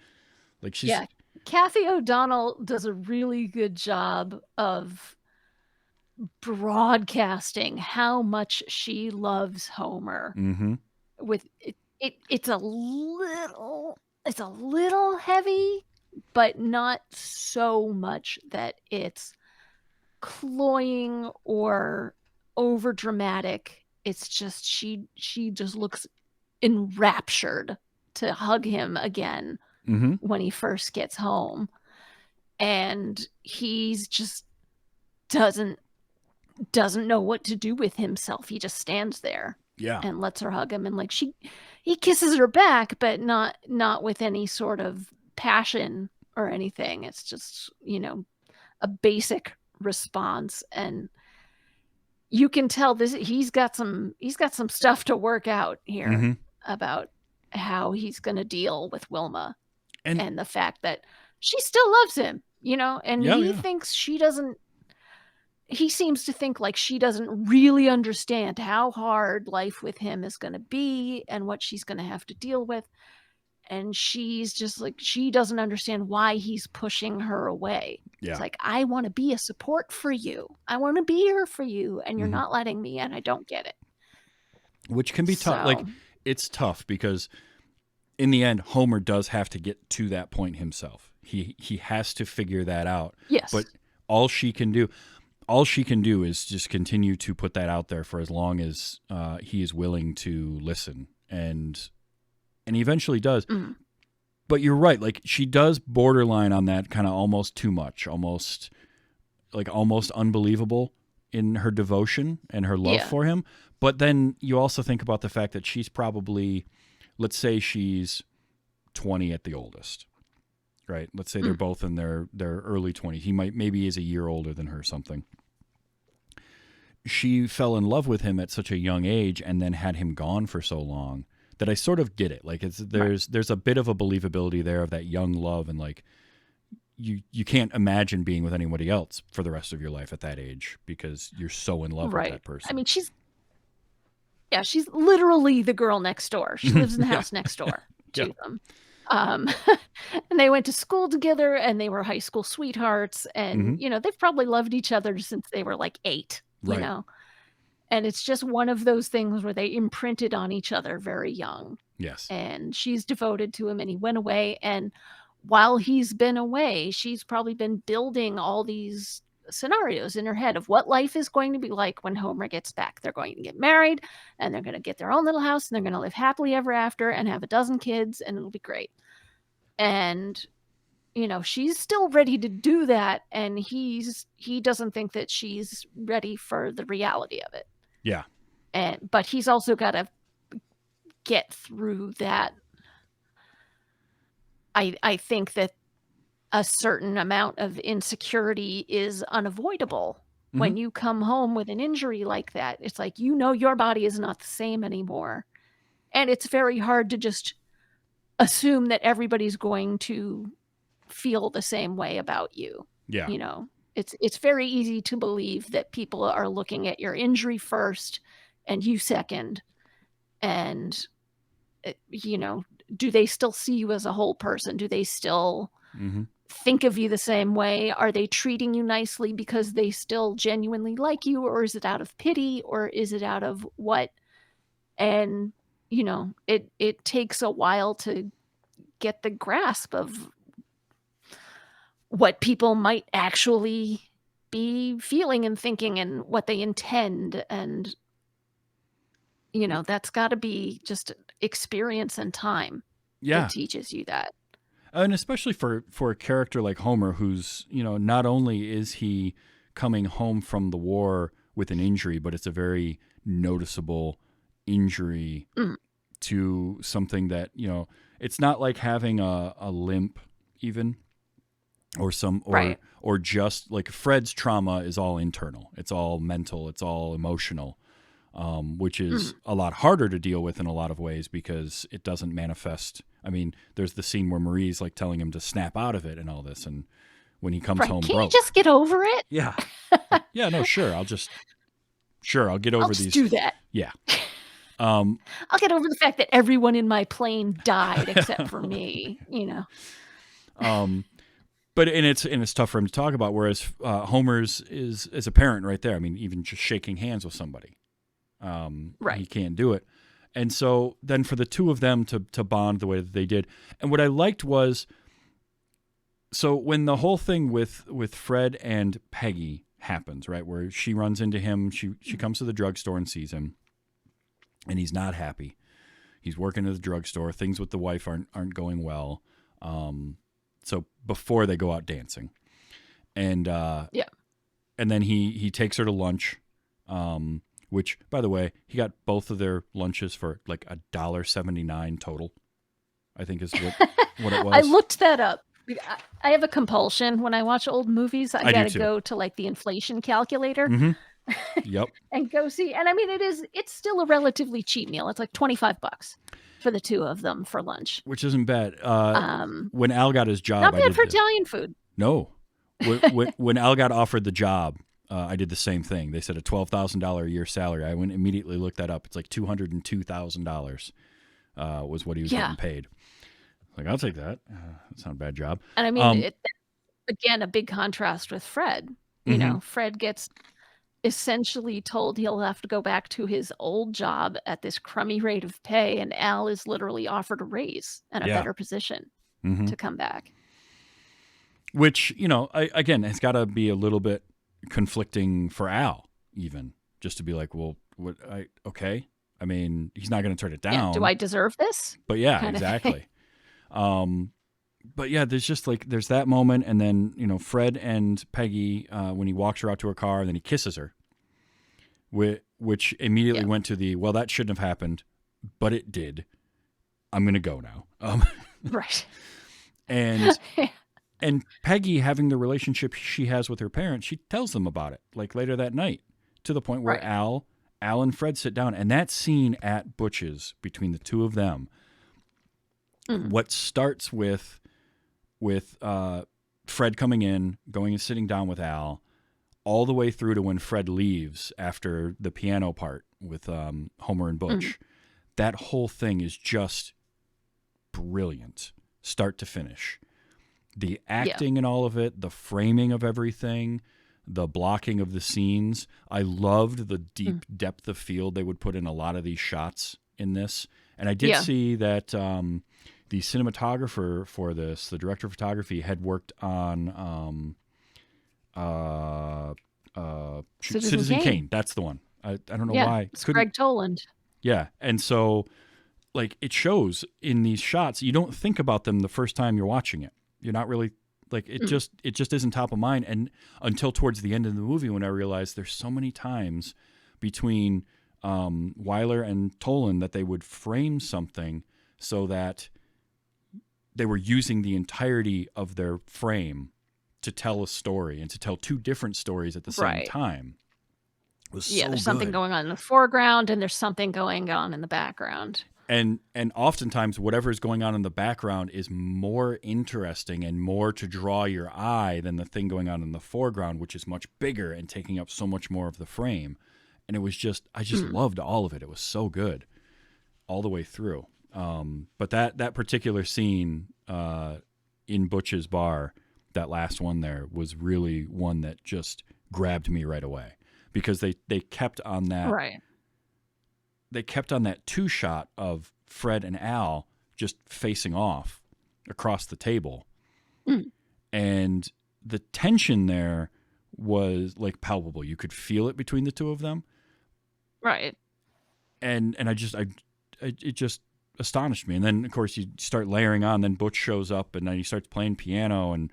Like, she's Yeah. Kathy O'Donnell does a really good job of broadcasting how much she loves Homer. mm-hmm, With it's a little heavy, but not so much that it's cloying or over dramatic. It's just she just looks enraptured to hug him again mm-hmm, when he first gets home. And he's just doesn't doesn't know what to do with himself. He just stands there yeah. and lets her hug him, and like he kisses her back, but not with any sort of passion or anything. It's just, a basic response, and you can tell this he's got some stuff to work out here Mm-hmm. about how he's going to deal with Wilma And and the fact that she still loves him, and yeah, yeah. he seems to think like she doesn't really understand how hard life with him is going to be and what she's going to have to deal with. And she's just like, she doesn't understand why he's pushing her away. It's Yeah. like, I want to be a support for you. I want to be here for you. And you're Mm-hmm. not letting me, and I don't get it. Which can be tough. Like, So, it's tough because in the end, Homer does have to get to that point himself. He has to figure that out. yes. But all she can do is just continue to put that out there for as long as he is willing to listen, and he eventually does. Mm, But you're right, like, she does borderline on that kind of almost too much, almost unbelievable in her devotion and her love yeah. for him. But then you also think about the fact that she's probably, let's say she's 20 at the oldest, right? Let's say they're Mm, both in their early 20s. Maybe is a year older than her, something. She fell in love with him at such a young age and then had him gone for so long that I sort of get it. Like, right. there's a bit of a believability there of that young love, and like, you can't imagine being with anybody else for the rest of your life at that age because you're so in love with Right. that person. I mean, she's literally the girl next door. She lives in the Yeah. house next door Yeah. to them. Um, and they went to school together, and they were high school sweethearts, Mm-hmm. and they've probably loved each other since they were like 8, Right. and it's just one of those things where they imprinted on each other very young, Yes. and she's devoted to him, and he went away, and while he's been away, she's probably been building all these scenarios in her head of what life is going to be like when Homer gets back. They're going to get married, and they're going to get their own little house, and they're going to live happily ever after and have a dozen kids, and it'll be great. And she's still ready to do that, and he doesn't think that she's ready for the reality of it. Yeah. But he's also got to get through that. I think that a certain amount of insecurity is unavoidable Mm-hmm. when you come home with an injury like that. It's like, your body is not the same anymore, and it's very hard to just assume that everybody's going to feel the same way about you. Yeah. It's very easy to believe that people are looking at your injury first and you second, and do they still see you as a whole person? Do they still Mm-hmm. think of you the same way? Are they treating you nicely because they still genuinely like you, or is it out of pity, or is it out of what? And it takes a while to get the grasp of what people might actually be feeling and thinking and what they intend. And that's got to be just experience and time Yeah. that teaches you that. And especially for a character like Homer, who's, not only is he coming home from the war with an injury, but it's a very noticeable injury to something that, it's not like having a limp even, Right. or just like Fred's trauma is all internal. It's all mental. It's all emotional, which is a lot harder to deal with in a lot of ways because it doesn't manifest. I mean, there's the scene where Marie's like telling him to snap out of it and all this. And when he comes home Can't broke. you just get over it? Yeah. Yeah, no, sure. I'll get over I'll just these. do that. Yeah. I'll get over the fact that everyone in my plane died except for me, But it's tough for him to talk about. Whereas Homer's is as a parent right there. I mean, even just shaking hands with somebody, Right. he can't do it. And so then for the two of them to bond the way that they did, and what I liked was, so when the whole thing with Fred and Peggy happens, right, where she runs into him, she comes to the drugstore and sees him, and he's not happy. He's working at the drugstore. Things with the wife aren't going well. So before they go out dancing, and and then he takes her to lunch, which, by the way, he got both of their lunches for like $1.79 total, I think is what it was. I looked that up. I have a compulsion when I watch old movies. I do gotta too. go to like the inflation calculator Yep. and go see. And I mean, it's still a relatively cheap meal. It's like $25 for the two of them for lunch. Which isn't bad. When Al got his job, Not I bad did for Italian food. No. When Al got offered the job, I did the same thing. They said a $12,000 a year salary. I went immediately looked that up. It's like $202,000 was what he was getting paid. Like, I'll take that. That's not a bad job. And I mean, again, a big contrast with Fred. Fred gets essentially told he'll have to go back to his old job at this crummy rate of pay, and Al is literally offered a raise and a better position to come back. Which, again, it's got to be a little bit conflicting for Al, even, just to be like, well, okay. I mean, he's not going to turn it down. Yeah, do I deserve this? But yeah, exactly. But yeah, there's that moment, and then, Fred and Peggy, when he walks her out to her car, and then he kisses her, which immediately went to well, that shouldn't have happened, but it did. I'm going to go now. Right. And Peggy, having the relationship she has with her parents, she tells them about it, like later that night, to the point where Al and Fred sit down, and that scene at Butch's between the two of them, what starts with Fred coming in, going and sitting down with Al, all the way through to when Fred leaves after the piano part with Homer and Butch. That whole thing is just brilliant, start to finish. The acting and all of it, the framing of everything, the blocking of the scenes. I loved the deep depth of field they would put in a lot of these shots in this. And I did see that the cinematographer for this, the director of photography, had worked on Citizen Kane. That's the one. I don't know why. It's Greg Toland. Yeah. And so, like, it shows in these shots. You don't think about them the first time you're watching it. You're not really, like, it just isn't top of mind. And until towards the end of the movie, when I realized there's so many times between Weiler and Toland that they would frame something so that they were using the entirety of their frame to tell a story and to tell two different stories at the same time. It was so there's something good. going on in the foreground and there's something going on in the background. And oftentimes whatever is going on in the background is more interesting and more to draw your eye than the thing going on in the foreground, which is much bigger and taking up so much more of the frame. And it was I just loved all of it. It was so good all the way through. But that particular scene in Butch's bar that last one there was really one that just grabbed me right away, because they kept on that Right. they kept on that 2-shot of Fred and Al just facing off across the table. Mm. And the tension there was like palpable. You could feel it between the two of them. Right. And it just astonished me. And then of course you start layering on, then Butch shows up and then he starts playing piano, and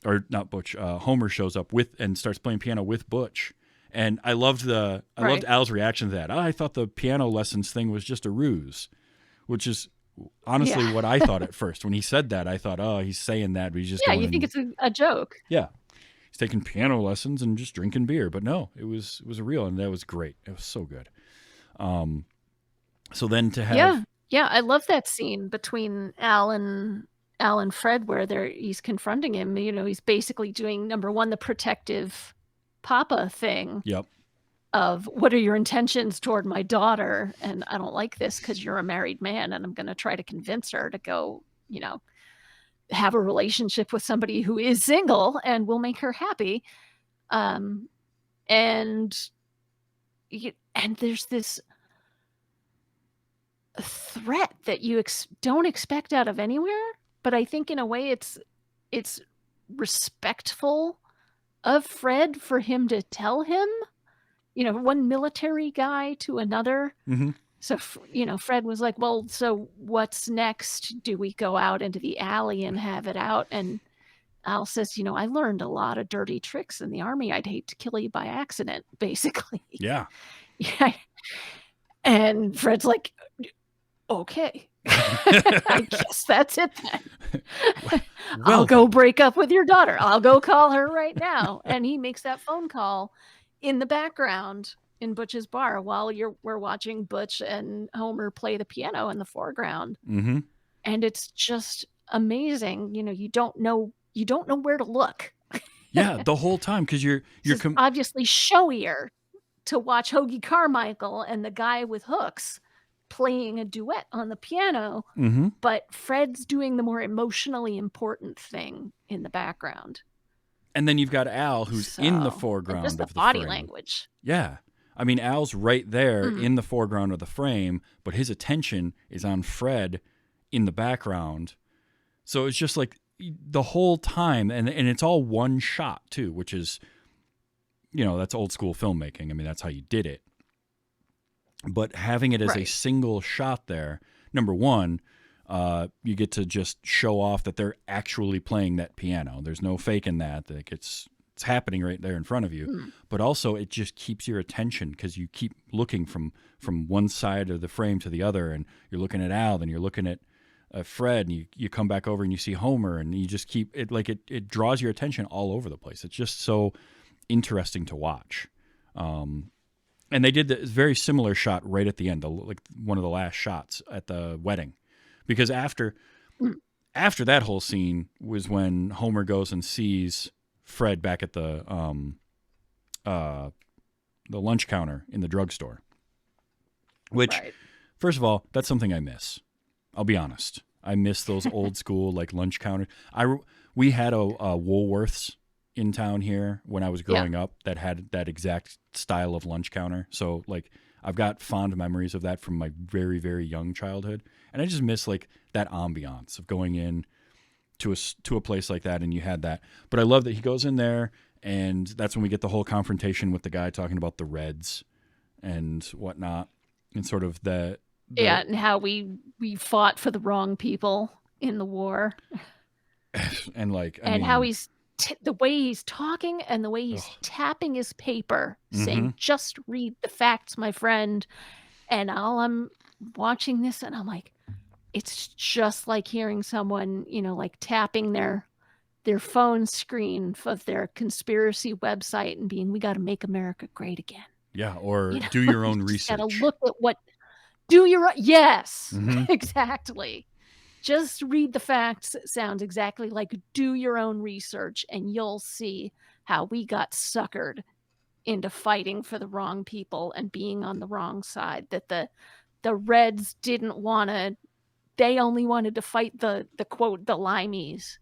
or not Butch, Homer shows up with and starts playing piano with Butch. And I loved loved Al's reaction to that. I thought the piano lessons thing was just a ruse, which is honestly what I thought at first. When he said that, I thought, oh, he's saying that, but he's just You think it's a joke. Yeah. He's taking piano lessons and just drinking beer. But no, it was real, and that was great. It was so good. So then to have Yeah, I love that scene between Al and Fred where he's confronting him. He's basically doing, number one, the protective Papa thing. Yep. Of what are your intentions toward my daughter? And I don't like this because you're a married man, and I'm going to try to convince her to go, have a relationship with somebody who is single and will make her happy. And there's this threat that you don't expect out of anywhere, but I think in a way it's respectful of Fred for him to tell him, one military guy to another. Mm-hmm. So, Fred was like, well, so what's next? Do we go out into the alley and have it out? And Al says, I learned a lot of dirty tricks in the army. I'd hate to kill you by accident, basically. Yeah. Yeah. And Fred's like, okay. I guess that's it then. I'll go break up with your daughter. I'll go call her right now. And he makes that phone call in the background in Butch's bar while we're watching Butch and Homer play the piano in the foreground. Mm-hmm. And it's just amazing. You don't know where to look. Yeah, the whole time, because you're obviously showier to watch Hoagie Carmichael and the guy with hooks playing a duet on the piano, mm-hmm. but Fred's doing the more emotionally important thing in the background. And then you've got Al, who's in the foreground just of the the body frame. language. Yeah. I mean, Al's right there in the foreground of the frame, but his attention is on Fred in the background. So it's just like the whole time, and it's all one shot too, which is, that's old school filmmaking. I mean, that's how you did it. But having it as a single shot there, number one, you get to just show off that they're actually playing that piano. There's no faking that. Like it's happening right there in front of you. But also it just keeps your attention because you keep looking from one side of the frame to the other, and you're looking at Al, then you're looking at Fred, and you come back over and you see Homer, and you just keep it like it draws your attention all over the place. It's just so interesting to watch. And they did this very similar shot right at the end, like one of the last shots at the wedding, because after that whole scene was when Homer goes and sees Fred back at the lunch counter in the drugstore. Which, first of all, that's something I miss. I'll be honest. I miss those old school like lunch counters. We had a Woolworths in town here when I was growing up that had that exact style of lunch counter. So like I've got fond memories of that from my very, very young childhood. And I just miss like that ambiance of going in to a place like that, and you had that. But I love that he goes in there, and that's when we get the whole confrontation with the guy talking about the Reds and whatnot, and sort of the and how we fought for the wrong people in the war. And like how he's the way he's talking and the way he's tapping his paper, saying, just read the facts, my friend. And I'm watching this and I'm like, it's just like hearing someone, like tapping their phone screen of their conspiracy website and being, we got to make America great again. Yeah. Or do your own research. Got to look at yes, exactly. Just read the facts. It sounds exactly like do your own research, and you'll see how we got suckered into fighting for the wrong people and being on the wrong side. That the Reds didn't want to. They only wanted to fight the quote the limeys,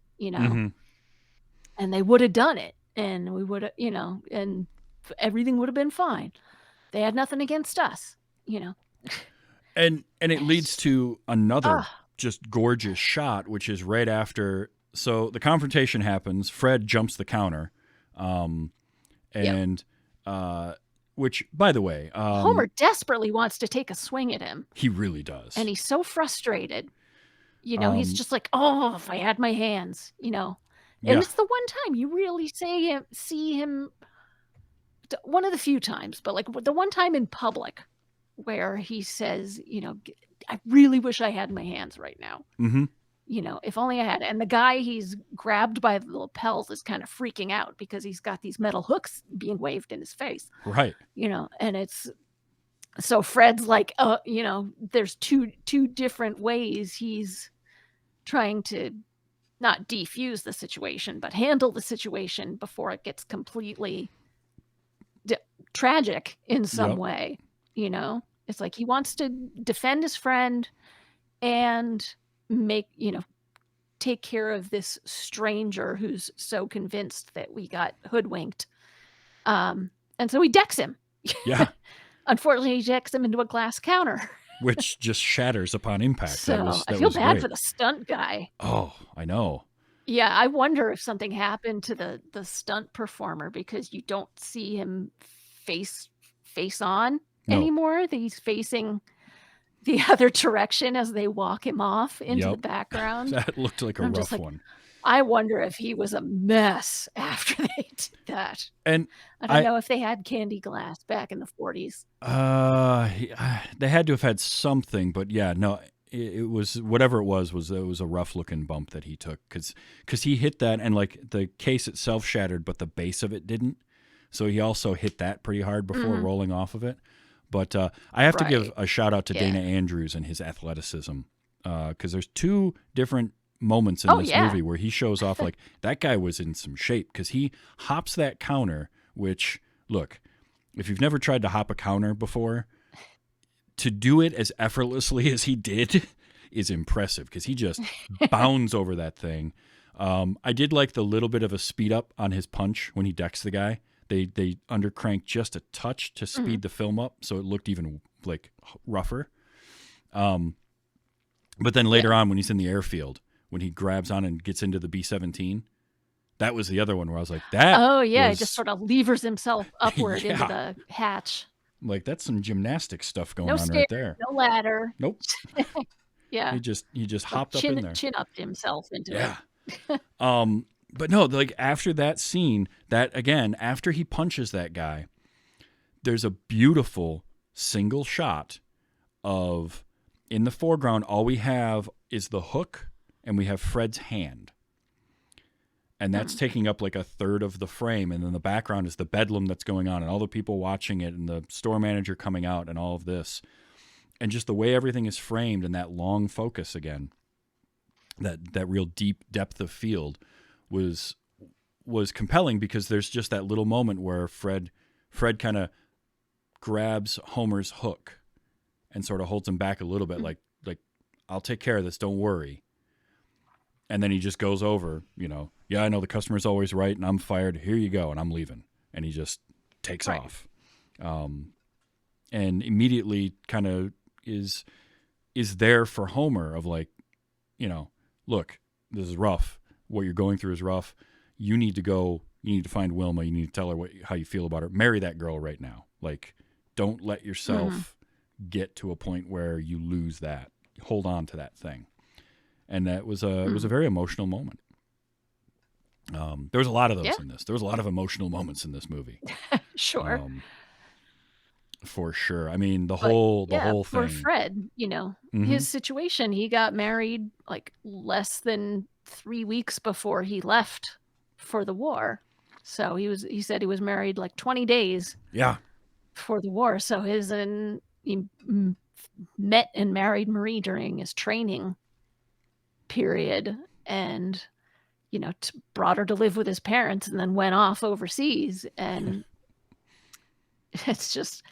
and they would have done it, and we would have, and everything would have been fine. They had nothing against us, And it leads to another Ah, just gorgeous shot, which is right after. So the confrontation happens. Fred jumps the counter, and which, by the way, Homer desperately wants to take a swing at him, he really does. and he's so frustrated. He's Um, just like, oh, if I had my hands, And yeah, it's the one time you really see him, one of the few times, but like the one time in public where he says, I really wish I had my hands right now. hmm If only I had. And the guy he's grabbed by the lapels is kind of freaking out because he's got these metal hooks being waved in his face, right. and it's so Fred's like, there's two different ways he's trying to not defuse the situation, but handle the situation before it gets completely tragic in some Yep. way. It's like he wants to defend his friend and make, take care of this stranger who's so convinced that we got hoodwinked. And so he decks him. Yeah, Unfortunately, he decks him into a glass counter. which just shatters upon impact. So that I feel was bad great. for the stunt guy. Oh, I know. Yeah, I wonder if something happened to the stunt performer because you don't see him face on No. anymore. That he's facing the other direction as they walk him off into the Yep. background. That looked like a I'm rough just like, one. I wonder if he was a mess after they did that. And I don't know if they had candy glass back in the 40s. they had to have had something, but yeah, no, it was whatever it was a rough looking bump that he took because he hit that and like the case itself shattered, but the base of it didn't. So he also hit that pretty hard before rolling off of it. But I have to give Right. a shout out to Yeah. Dana Andrews and his athleticism because there's two different moments in Oh, this yeah. movie where he shows off like that guy was in some shape because he hops that counter, which, look, if you've never tried to hop a counter before, to do it as effortlessly as he did is impressive because he just bounds over that thing. I did like the little bit of a speed up on his punch when he decks the guy. They undercranked just a touch to speed the film up so it looked even like rougher. But then later on when he's in the airfield, when he grabs on and gets into the B-17, that was the other one where I was like, that Oh, yeah. He was, just sort of levers himself upward into Yeah. the hatch. like, that's some gymnastic stuff going No on stairs, right there. no ladder. Nope. Yeah. He just Like hopped up in there. chin upped himself into Yeah. it. But no, like after that scene, that again, after he punches that guy, there's a beautiful single shot of in the foreground, all we have is the hook and we have Fred's hand. And that's taking up like a third of the frame. And then the background is the bedlam that's going on and all the people watching it and the store manager coming out and all of this. And just the way everything is framed and that long focus again, that real deep depth of field was compelling because there's just that little moment where Fred kind of grabs Homer's hook and sort of holds him back a little bit like I'll take care of this, don't worry. And then he just goes over, yeah, I know the customer's always right and I'm fired. Here you go and I'm leaving. And he just takes Right. off. And immediately kind of is there for Homer of like, look, this is rough. What you're going through is rough. You need to find Wilma. You need to tell her how you feel about her. Marry that girl right now. Like, don't let yourself get to a point where you lose that. Hold on to that thing. And that was it was a very emotional moment. There was a lot of those in this. There was a lot of emotional moments in this movie. Sure. For sure. I mean, the whole for thing. Fred, his situation, he got married like less than 3 weeks before he left for the war. So he said he was married like 20 days Yeah. for the war. So he met and married Marie during his training period and brought her to live with his parents and then went off overseas. And it's just,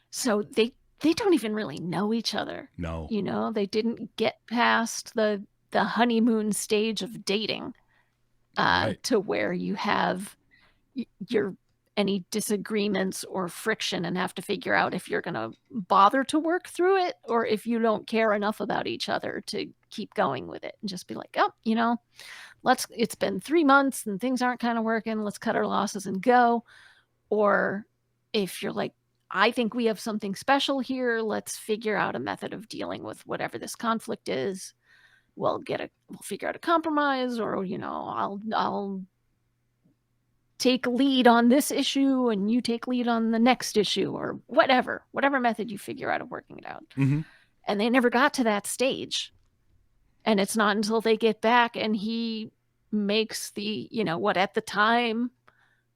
so they don't even really know each other. No. They didn't get past the honeymoon stage of dating. Right. to where you have your any disagreements or friction and have to figure out if you're going to bother to work through it or if you don't care enough about each other to keep going with it and just be like, oh, it's been 3 months and things aren't kind of working. Let's cut our losses and go. Or if you're like, I think we have something special here. Let's figure out a method of dealing with whatever this conflict is. We'll figure out a compromise, or I'll take lead on this issue and you take lead on the next issue, or whatever method you figure out of working it out. Mm-hmm. And they never got to that stage. And it's not until they get back and he makes the, what at the time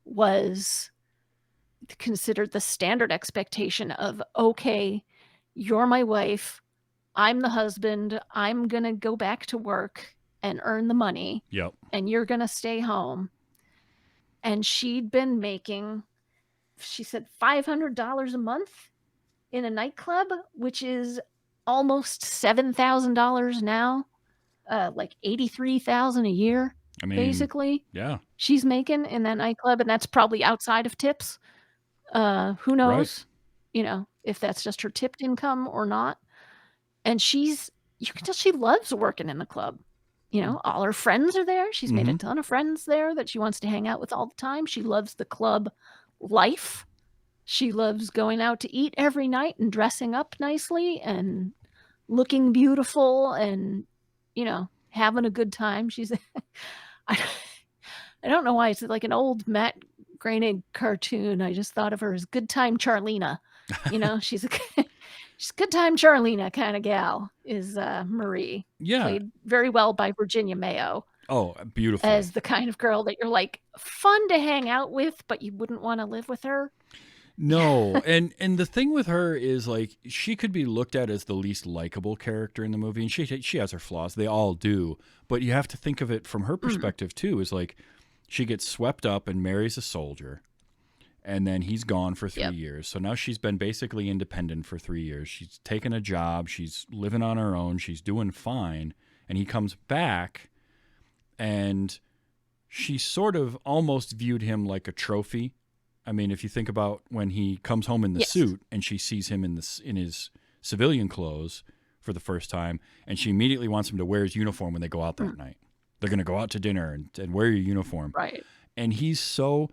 was considered the standard expectation of, okay, you're my wife, I'm the husband, I'm going to go back to work and earn the money. Yep. And you're going to stay home. And she'd been making, she said, $500 a month in a nightclub, which is almost $7,000 now, like $83,000 a year, basically. Yeah. She's making in that nightclub, and that's probably outside of tips. Who knows, if that's just her tipped income or not. And you can tell she loves working in the club. All her friends are there. She's made a ton of friends there that she wants to hang out with all the time. She loves the club life. She loves going out to eat every night and dressing up nicely and looking beautiful and, having a good time. She's, I don't know why it's like an old Matt Groening cartoon. I just thought of her as Good Time Charlena. She's a good time Charlena kind of gal is Marie. Yeah. Played very well by Virginia Mayo. Oh, beautiful. As the kind of girl that you're like fun to hang out with, but you wouldn't want to live with her. No. and the thing with her is like she could be looked at as the least likable character in the movie, and she has her flaws. They all do. But you have to think of it from her perspective too, is like she gets swept up and marries a soldier. And then he's gone for 3 years. So now she's been basically independent for 3 years. She's taken a job. She's living on her own. She's doing fine. And he comes back, and she sort of almost viewed him like a trophy. I mean, if you think about when he comes home in the suit and she sees him in his civilian clothes for the first time, and she immediately wants him to wear his uniform when they go out that night. They're going to go out to dinner and wear your uniform. Right. And he's so...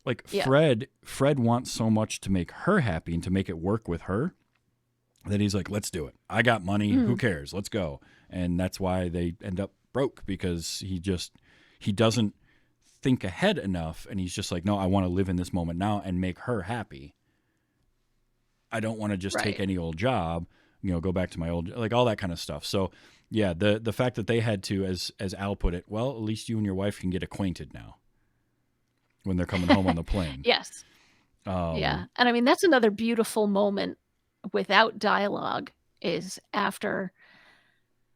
Like Fred wants so much to make her happy and to make it work with her that he's like, let's do it. I got money. Who cares? Let's go. And that's why they end up broke, because he doesn't think ahead enough. And he's just like, no, I want to live in this moment now and make her happy. I don't want to just take any old job, go back to my old, like all that kind of stuff. So yeah, the fact that they had to, as Al put it, well, at least you and your wife can get acquainted now when they're coming home on the plane. Yes. Yeah. And I mean, that's another beautiful moment without dialogue, is after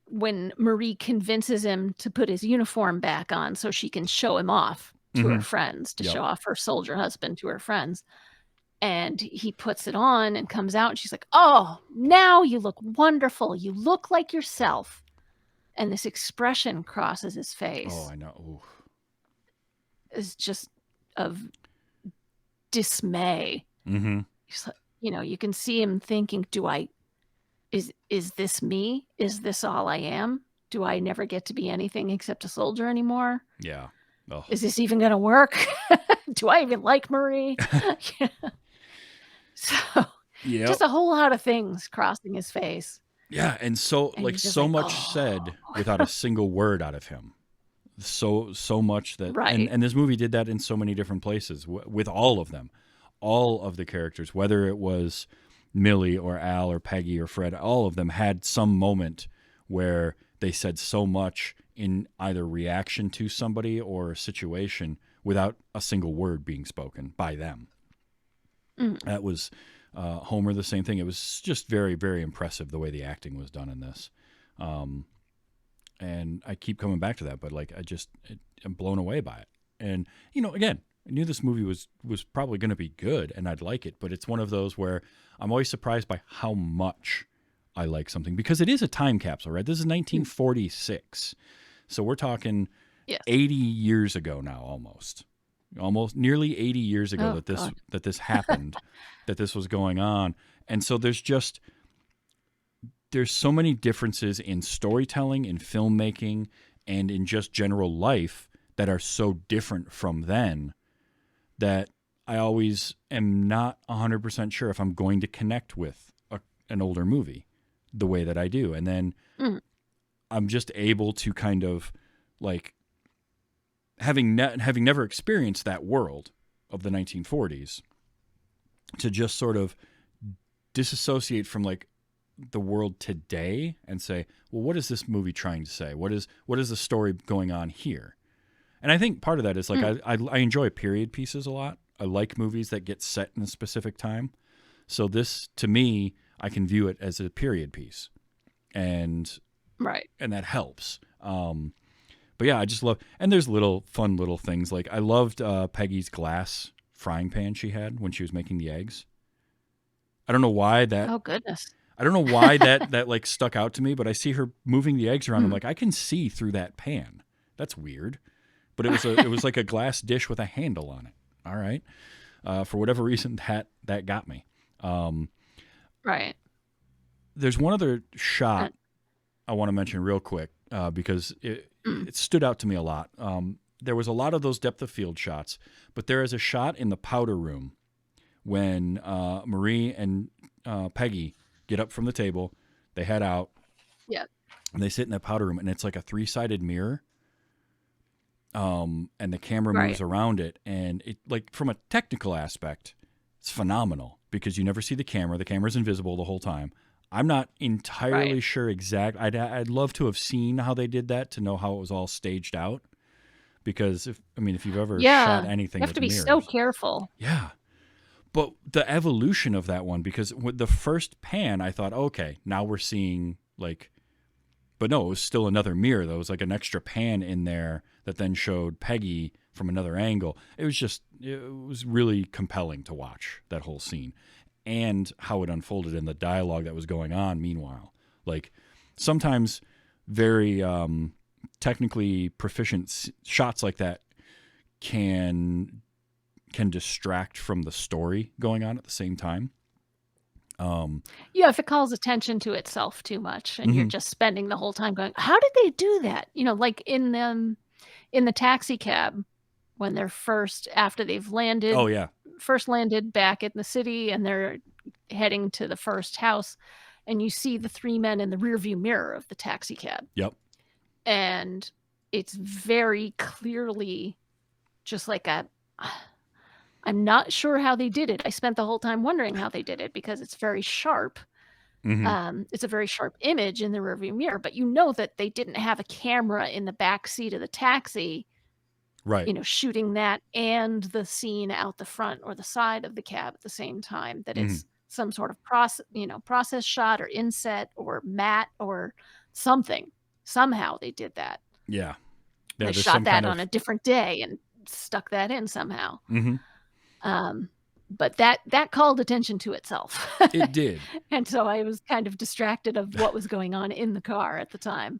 when Marie convinces him to put his uniform back on so she can show him off to her friends, to show off her soldier husband to her friends. And he puts it on and comes out, and she's like, oh, now you look wonderful. You look like yourself. And this expression crosses his face. Oh, I know. Ooh. It's just of dismay. You can see him thinking, is this me? Is this all I am? Do I never get to be anything except a soldier anymore? Yeah. Oh. Is this even going to work? Do I even like Marie? So just a whole lot of things crossing his face. Yeah. And so much said without a single word out of him. So much that, and this movie did that in so many different places with all of them, all of the characters, whether it was Millie or Al or Peggy or Fred, all of them had some moment where they said so much in either reaction to somebody or a situation without a single word being spoken by them. That was Homer, the same thing. It was just very, very impressive the way the acting was done in this. And I keep coming back to that, but like I'm blown away by it. And again, I knew this movie was probably going to be good and I'd like it, but it's one of those where I'm always surprised by how much I like something, because it is a time capsule, right? This is 1946, so we're talking Yes. 80 years ago now, almost nearly 80 years ago Oh, God. that this happened, that this was going on. And so there's so many differences in storytelling, in filmmaking, and in just general life that are so different from then that I always am not 100% sure if I'm going to connect with an older movie the way that I do. And then I'm just able to kind of like, having never experienced that world of the 1940s, to just sort of disassociate from like the world today and say, well, what is this movie trying to say? What is the story going on here? And I think part of that is like I enjoy period pieces a lot. I like movies that get set in a specific time. So this, to me, I can view it as a period piece, and that helps. But yeah, I just love, and there's fun little things. Like I loved Peggy's glass frying pan she had when she was making the eggs. I don't know why that. Oh, goodness. I don't know why that like stuck out to me, but I see her moving the eggs around. I'm like, I can see through that pan. That's weird. But it was like a glass dish with a handle on it. All right. For whatever reason, that got me. Right. There's one other shot I want to mention real quick because it stood out to me a lot. There was a lot of those depth of field shots, but there is a shot in the powder room when Marie and Peggy get up from the table, they head out, and they sit in that powder room, and it's like a 3-sided mirror, and the camera moves around it, and it, like, from a technical aspect, it's phenomenal because you never see the camera. The camera's invisible the whole time. I'm not entirely sure exact. I'd love to have seen how they did that to know how it was all staged out, because if you've ever shot anything, you have with to be mirrors, so careful. Yeah. But the evolution of that one, because with the first pan, I thought, okay, now we're seeing like, but no, it was still another mirror. There was like an extra pan in there that then showed Peggy from another angle. It was really compelling to watch that whole scene and how it unfolded in the dialogue that was going on. Meanwhile, like sometimes very technically proficient shots like that can distract from the story going on at the same time. If it calls attention to itself too much and you're just spending the whole time going, how did they do that? Like in the taxi cab when they're after they've landed. Oh yeah. First landed back in the city and they're heading to the first house, and you see the 3 men in the rearview mirror of the taxi cab. Yep. And it's very clearly just like I'm not sure how they did it. I spent the whole time wondering how they did it because it's very sharp. It's a very sharp image in the rearview mirror, but you know that they didn't have a camera in the back seat of the taxi, right? Shooting that and the scene out the front or the side of the cab at the same time. That it's some sort of process shot or inset or matte or something. Somehow they did that. Yeah, they shot that on a different day and stuck that in somehow. But that called attention to itself. It did. And so I was kind of distracted of what was going on in the car at the time.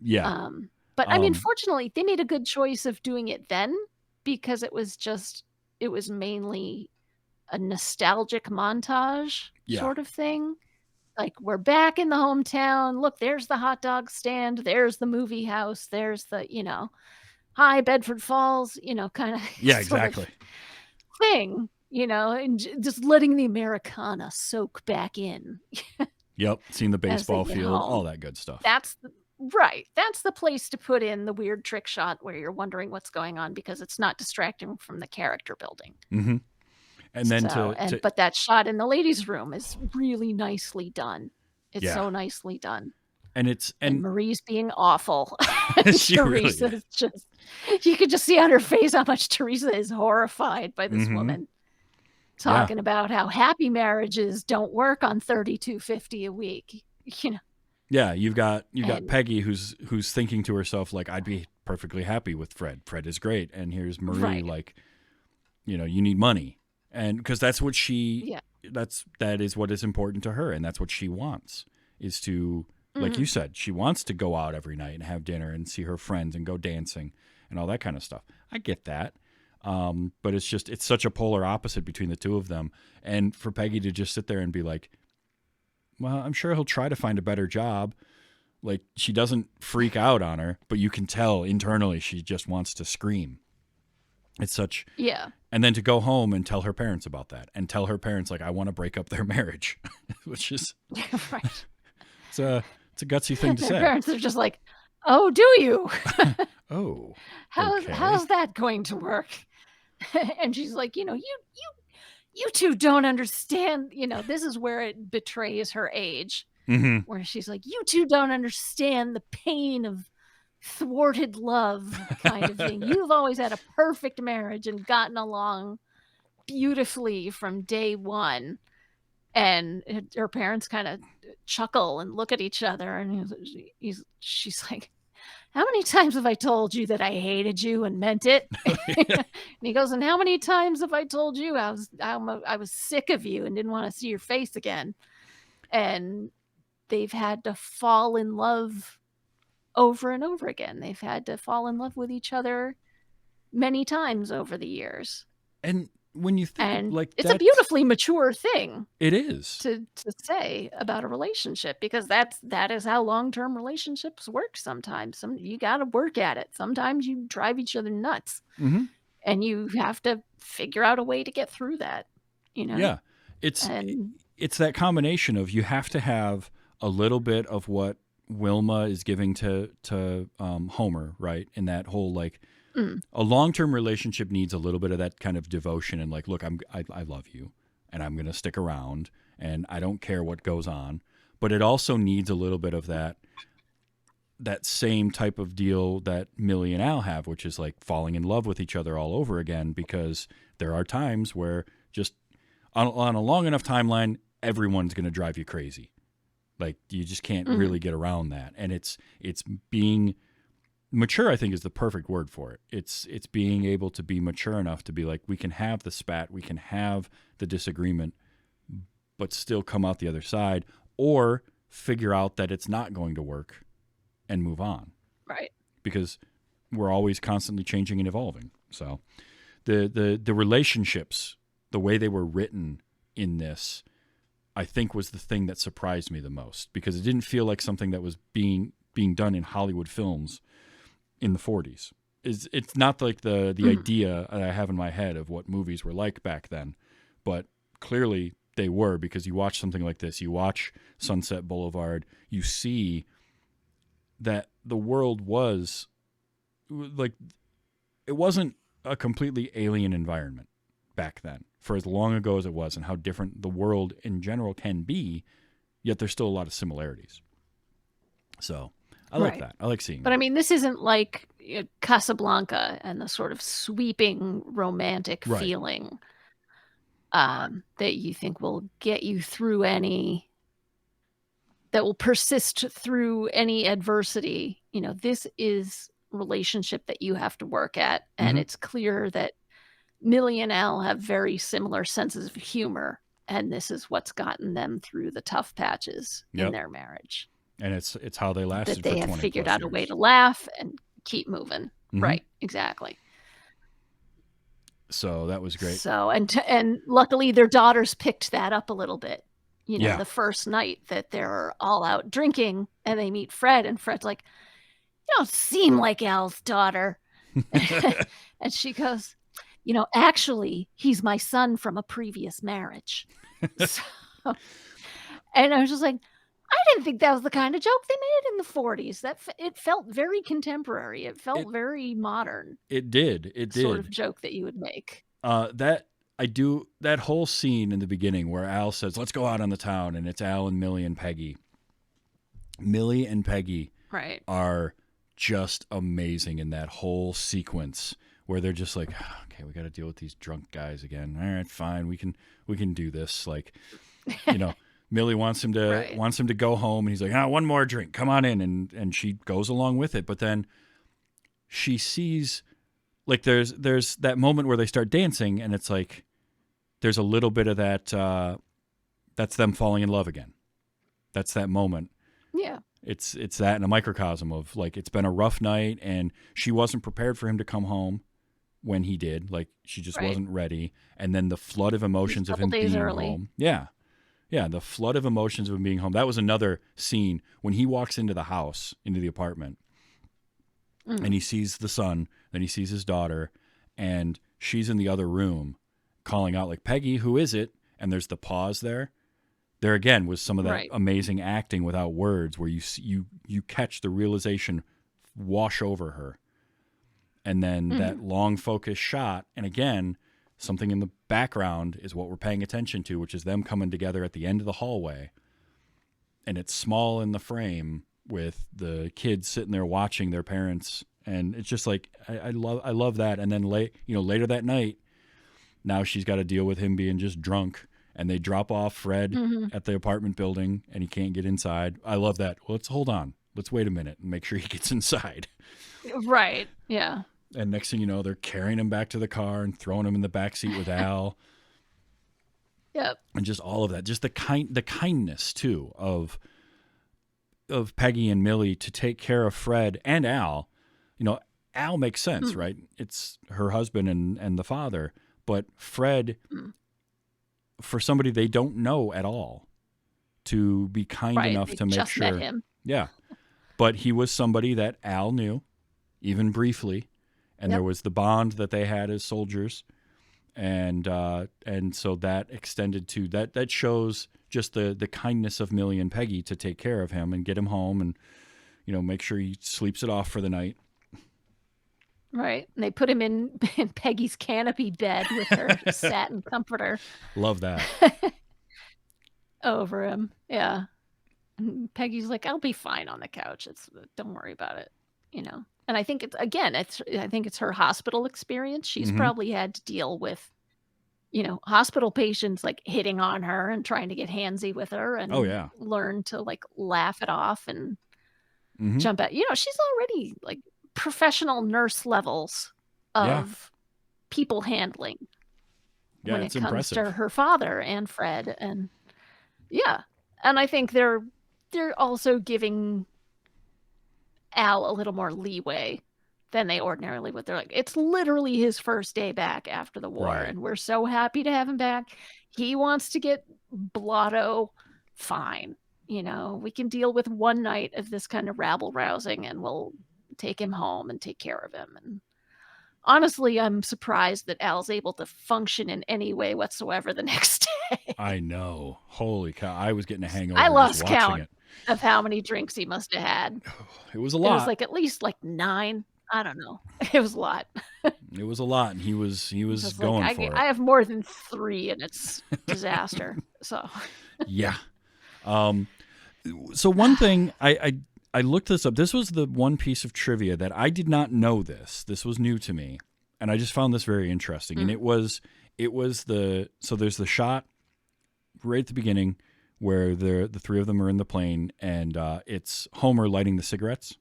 Yeah. But fortunately, they made a good choice of doing it then because it was mainly a nostalgic montage sort of thing. Like, we're back in the hometown. Look, there's the hot dog stand. There's the movie house. There's the, hi, Bedford Falls, kind of. Yeah, exactly. Thing, and just letting the Americana soak back in. Yep. Seeing the baseball field, all that good stuff. That's the place to put in the weird trick shot where you're wondering what's going on because it's not distracting from the character building. And then but that shot in the ladies' room is really nicely done. It's so nicely done. And Marie's being awful. She really is. Just, you could just see on her face how much Teresa is horrified by this woman talking about how happy marriages don't work on $32.50 a week. Yeah, you've got Peggy who's thinking to herself like, I'd be perfectly happy with Fred. Fred is great. And here's Marie like, you need money. And because that's what that is what is important to her, and that's what she wants, is to Like you said, she wants to go out every night and have dinner and see her friends and go dancing and all that kind of stuff. I get that. But it's such a polar opposite between the two of them. And for Peggy to just sit there and be like, well, I'm sure he'll try to find a better job. Like, she doesn't freak out on her, but you can tell internally she just wants to scream. It's such... Yeah. And then to go home and tell her parents about that and tell her parents, like, I want to break up their marriage, which is... Right. It's a gutsy thing to Their say. parents are just like, oh, do you? Oh, How's that going to work? And she's like, you two don't understand. This is where it betrays her age, where she's like, you two don't understand the pain of thwarted love kind of thing. You've always had a perfect marriage and gotten along beautifully from day one. And her parents kind of chuckle and look at each other, and she's like, how many times have I told you that I hated you and meant it? And he goes, and how many times have I told you I was sick of you and didn't want to see your face again? And they've had to fall in love over and over again. They've had to fall in love with each other many times over the years. And when you think it's a beautifully mature thing. It is to say about a relationship, because that is how long-term relationships work. Sometimes you got to work at it. Sometimes you drive each other nuts, and you have to figure out a way to get through that. Yeah, it's that combination of, you have to have a little bit of what Wilma is giving to Homer, right? In that whole, like, a long-term relationship needs a little bit of that kind of devotion and, like, look, I love you and I'm going to stick around and I don't care what goes on. But it also needs a little bit of that same type of deal that Millie and Al have, which is like falling in love with each other all over again, because there are times where just on a long enough timeline, everyone's going to drive you crazy. Like, you just can't really get around that. And it's being mature, I think, is the perfect word for it. It's being able to be mature enough to be like, we can have the spat, we can have the disagreement, but still come out the other side, or figure out that it's not going to work and move on. Right. Because we're always constantly changing and evolving. So the relationships, the way they were written in this, I think was the thing that surprised me the most, because it didn't feel like something that was being done in Hollywood films in the 40s. It's not like the idea that I have in my head of what movies were like back then, but clearly they were, because you watch something like this, you watch Sunset Boulevard, you see that the world was like, it wasn't a completely alien environment back then, for as long ago as it was, and how different the world in general can be, yet there's still a lot of similarities. So I like that. I like seeing But that. I mean, this isn't like Casablanca and the sort of sweeping romantic feeling that you think will get you through that will persist through any adversity. This is relationship that you have to work at. And it's clear that Millie and Al have very similar senses of humor. And this is what's gotten them through the tough patches in their marriage. And it's how they lasted that they for 20 have figured plus out years. a way to laugh and keep moving. Right. Exactly. So that was great. So, and luckily their daughters picked that up a little bit. The first night that they're all out drinking and they meet Fred, and Fred's like, you don't seem like Al's daughter. And she goes, actually, he's my son from a previous marriage. And I was just like, I didn't think that was the kind of joke they made in the 40s. It felt very contemporary. It felt very modern. It did. Sort of joke that you would make. That whole scene in the beginning where Al says, let's go out on the town, and it's Al and Millie and Peggy. Millie and Peggy are just amazing in that whole sequence where they're just like, okay, we got to deal with these drunk guys again. All right, fine. We can do this. Like, Millie wants him to go home, and he's like, one more drink, come on in. And she goes along with it. But then she sees, like, there's that moment where they start dancing, and it's like, there's a little bit of that, that's them falling in love again. That's that moment. Yeah. It's that in a microcosm of like, it's been a rough night and she wasn't prepared for him to come home when he did. Like, she just Right. wasn't ready. And then the flood of emotions of couple him days being early. home. Yeah. Yeah. The flood of emotions of him being home. That was another scene when he walks into the house, into the apartment, and he sees the son, then he sees his daughter, and she's in the other room calling out like, Peggy, who is it? And there's the pause there. There again was some of that Right. amazing acting without words, where you catch the realization wash over her, and then that long focus shot, and again, something in the background is what we're paying attention to, which is them coming together at the end of the hallway, and it's small in the frame with the kids sitting there watching their parents, and it's just like I love that. And then later that night, now she's got to deal with him being just drunk. And they drop off Fred at the apartment building, and he can't get inside. I love that. Well, let's hold on. Let's wait a minute and make sure he gets inside. Right. Yeah. And next thing you know, they're carrying him back to the car and throwing him in the backseat with Al. Yep. And just all of that. Just the kindness, too, of Peggy and Millie to take care of Fred and Al. Al makes sense, right? It's her husband and the father. But Fred... for somebody they don't know at all, to be kind enough to make just sure. met him. Yeah. But he was somebody that Al knew, even briefly, and there was the bond that they had as soldiers. And so that extended to that shows just the kindness of Millie and Peggy to take care of him and get him home and, make sure he sleeps it off for the night. Right. And they put him in Peggy's canopy bed with her satin comforter Love that. over him. Yeah. And Peggy's like, I'll be fine on the couch. Don't worry about it. And I think it's her hospital experience. She's probably had to deal with, hospital patients like hitting on her and trying to get handsy with her and learn to like laugh it off and jump at. She's already like professional nurse levels of people handling when it comes impressive. to her father and Fred. And and I think they're also giving Al a little more leeway than they ordinarily would. They're like, it's literally his first day back after the war, Right. and we're so happy to have him back. He wants to get blotto. Fine. We can deal with one night of this kind of rabble rousing, and we'll take him home and take care of him. And honestly, I'm surprised that Al's able to function in any way whatsoever the next day. I know. Holy cow. I was getting a hangover I just lost watching count it. of how many drinks he must have had. It was a It lot. was like at least like 9. I don't know. It was a lot. It was a lot, and he was Just going like, for it. I have more than 3, and it's disaster. So Yeah. So one thing I looked this up. This was the one piece of trivia that I did not know this. This was new to me, and I just found this very interesting. And it was there's the shot right at the beginning where the three of them are in the plane, and it's Homer lighting the cigarettes.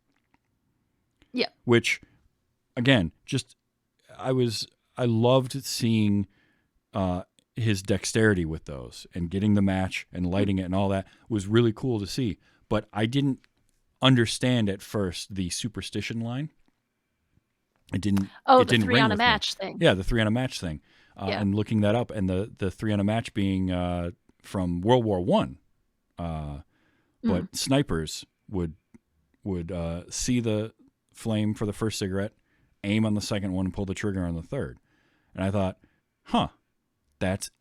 yeah. Which, again, just I loved seeing his dexterity with those and getting the match and lighting it and all that was really cool to see. But I didn't understand at first the superstition line. It didn't. Oh, it the didn't 3 ring on a with me. match thing. Yeah, the 3 on a match thing. Yeah. And looking that up, and the 3 on a match being from World War One. But snipers would see the flame for the first cigarette, aim on the second one, and pull the trigger on the third. And I thought, that's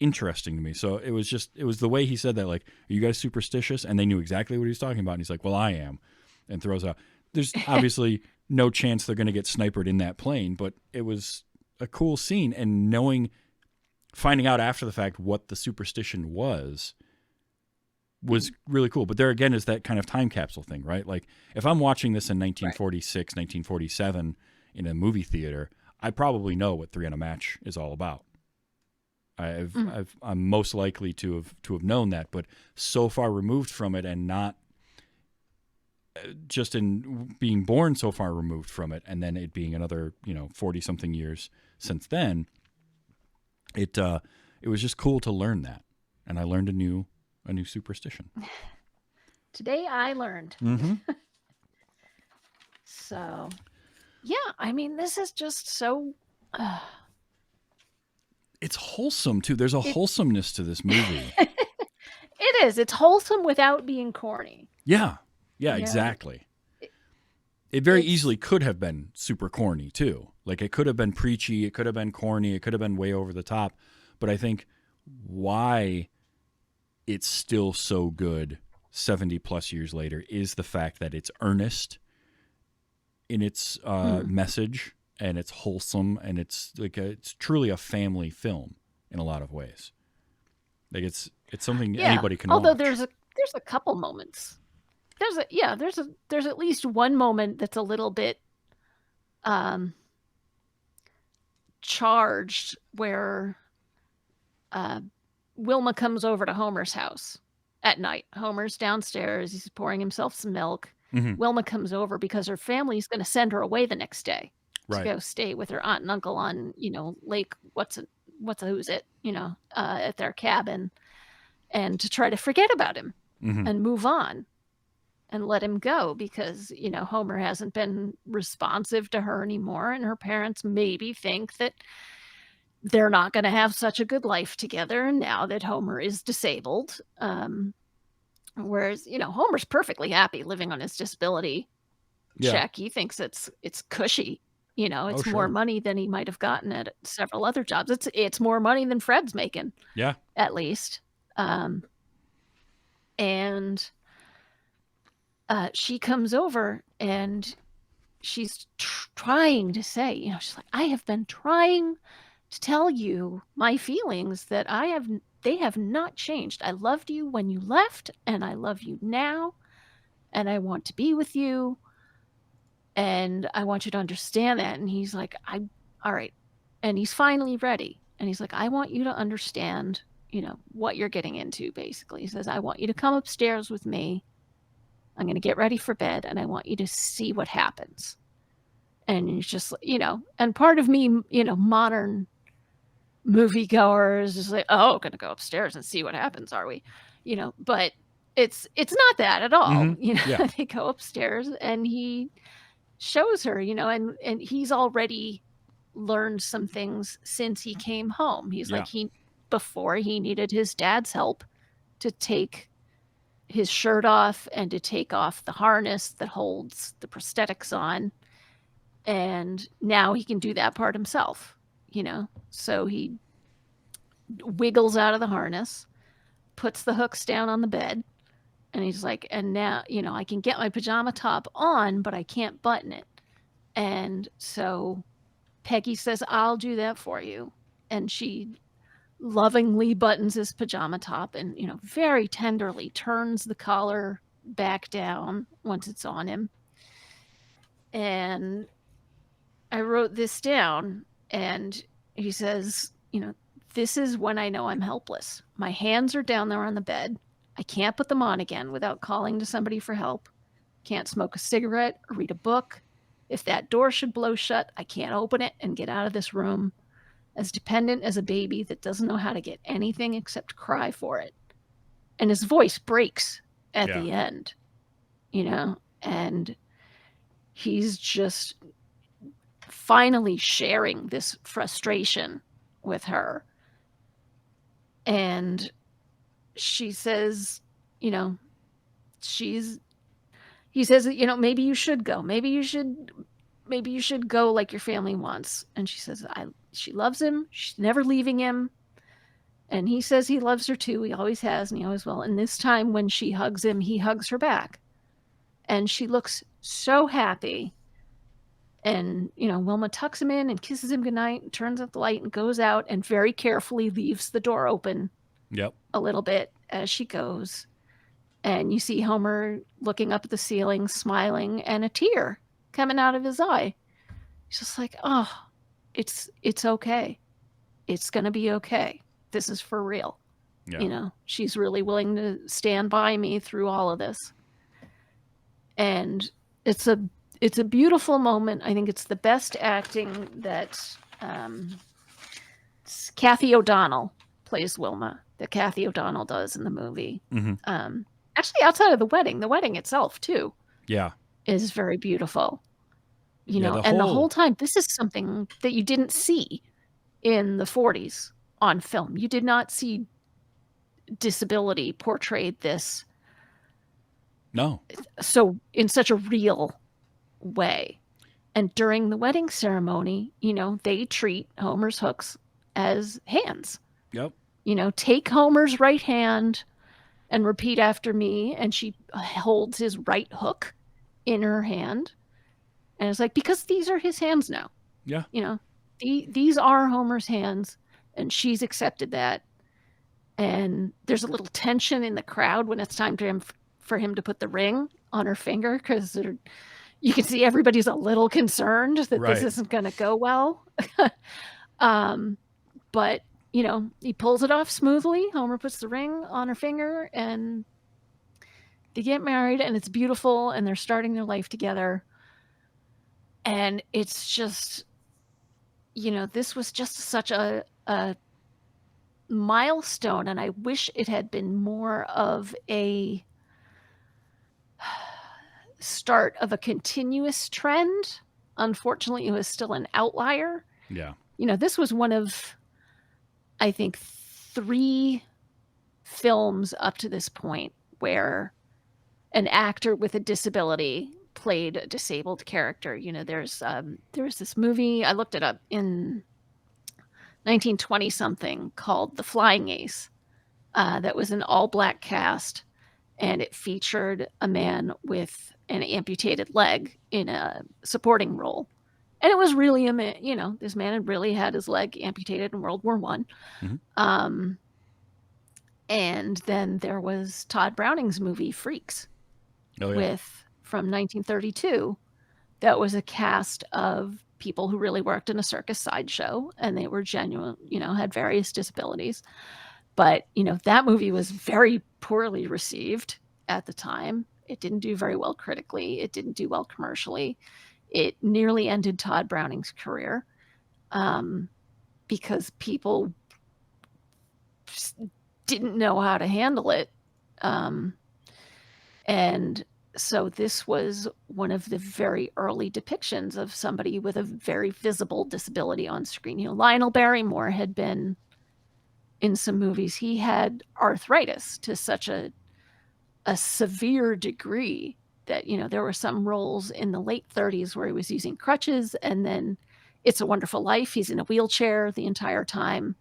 interesting to me. So it was the way he said that, like, are you guys superstitious? And they knew exactly what he was talking about. And he's like, well, I am. And throws out. There's obviously no chance they're going to get sniped in that plane, but it was a cool scene. And finding out after the fact what the superstition was really cool. But there again is that kind of time capsule thing, right? Like if I'm watching this in 1946, 1947 in a movie theater, I probably know what 3 on a match is all about. I'm most likely to have known that, but so far removed from it, and not just in being born so far removed from it, and then it being another 40 something years since then. It was just cool to learn that, and I learned a new superstition. Today I learned. Mm-hmm. So, yeah, I mean, this is just so. It's wholesome too. There's a It- wholesomeness to this movie. It is. It's wholesome without being corny. Yeah. Yeah, You know, exactly. It very it's- easily could have been super corny too. Like it could have been preachy, it could have been corny, it could have been way over the top. But I think why it's still so good 70 plus years later is the fact that it's earnest in its message, and it's wholesome, and it's like it's truly a family film in a lot of ways. Like it's something anybody can Although watch. there's a couple moments. There's at least one moment that's a little bit charged where Wilma comes over to Homer's house at night. Homer's downstairs, he's pouring himself some milk. Mhm. Wilma comes over because her family's going to send her away the next day to Right. go stay with her aunt and uncle on, Lake who's it, at their cabin, and to try to forget about him Mhm. and move on and let him go because, Homer hasn't been responsive to her anymore, and her parents maybe think that they're not going to have such a good life together now that Homer is disabled. Whereas, Homer's perfectly happy living on his disability Yeah. check. He thinks it's cushy. It's sure. more money than he might have gotten at several other jobs. It's more money than Fred's making, Yeah. at least. And she comes over and she's trying to say, she's like, I have been trying to tell you my feelings that they have not changed. I loved you when you left, and I love you now, and I want to be with you, and I want you to understand that. And he's like, all right. And he's finally ready. And he's like, I want you to understand, what you're getting into, basically. He says, I want you to come upstairs with me. I'm going to get ready for bed, and I want you to see what happens. And it's just, and part of me, modern moviegoers is like, oh, going to go upstairs and see what happens, are we? But it's not that at all. Mhm. Yeah. They go upstairs and he shows her, and he's already learned some things since he came home. He's Yeah. like, before he needed his dad's help to take his shirt off and to take off the harness that holds the prosthetics on. And now he can do that part himself, So he wiggles out of the harness, puts the hooks down on the bed, and he's like, and now, I can get my pajama top on, but I can't button it. And so Peggy says, I'll do that for you. And she lovingly buttons his pajama top and, very tenderly turns the collar back down once it's on him. And I wrote this down, and he says, this is when I know I'm helpless. My hands are down there on the bed. I can't put them on again without calling to somebody for help. Can't smoke a cigarette or read a book. If that door should blow shut, I can't open it and get out of this room. As dependent as a baby that doesn't know how to get anything except cry for it. And his voice breaks at the end, and he's just finally sharing this frustration with her. And she says, he says, maybe you should go. Maybe you should go like your family wants. And she says, she loves him. She's never leaving him. And he says he loves her too. He always has, and he always will. And this time when she hugs him, he hugs her back. And she looks so happy. And, Wilma tucks him in and kisses him goodnight and turns out the light and goes out and very carefully leaves the door open a little bit as she goes. And you see Homer looking up at the ceiling, smiling, and a tear coming out of his eye. He's just like, oh, it's okay. It's going to be okay. This is for real. Yeah. She's really willing to stand by me through all of this. And it's a beautiful moment. I think it's the best acting that Kathy O'Donnell plays Wilma, that Kathy O'Donnell does in the movie. Mm-hmm. Actually, outside of the wedding itself too Yeah. is very beautiful. Yeah, the And the whole whole time, this is something that you didn't see in the 40s on film. You did not see disability portrayed this No. so in such a real way. And during the wedding ceremony, they treat Homer's hooks as hands. Yep. Take Homer's right hand and repeat after me. And she holds his right hook in her hand. And it's like, because these are his hands now. Yeah. These are Homer's hands. And she's accepted that. And there's a little tension in the crowd when it's time for him to put the ring on her finger, because you can see everybody's a little concerned that Right. this isn't going to go well. But, he pulls it off smoothly. Homer puts the ring on her finger and they get married, and it's beautiful, and they're starting their life together. And it's just, this was just such a milestone, and I wish it had been more of a start of a continuous trend. Unfortunately, it was still an outlier. Yeah. This was one of, I think, 3 films up to this point where an actor with a disability played a disabled character. There was this movie, I looked it up, in 1920 something, called The Flying Ace, that was an all-black cast, and it featured a man with an amputated leg in a supporting role. And it was really this man had really had his leg amputated in World War I. Mhm. And then there was Todd Browning's movie Freaks, Oh, yeah. from 1932. That was a cast of people who really worked in a circus sideshow, and they were genuine, had various disabilities. But, that movie was very poorly received at the time. It didn't do very well critically. It didn't do well commercially. It nearly ended Todd Browning's career, because people didn't know how to handle it. And so this was one of the very early depictions of somebody with a very visible disability on screen. Lionel Barrymore had been in some movies. He had arthritis to such a severe degree that, there were some roles in the late 30s where he was using crutches, and then It's a Wonderful Life, he's in a wheelchair the entire time.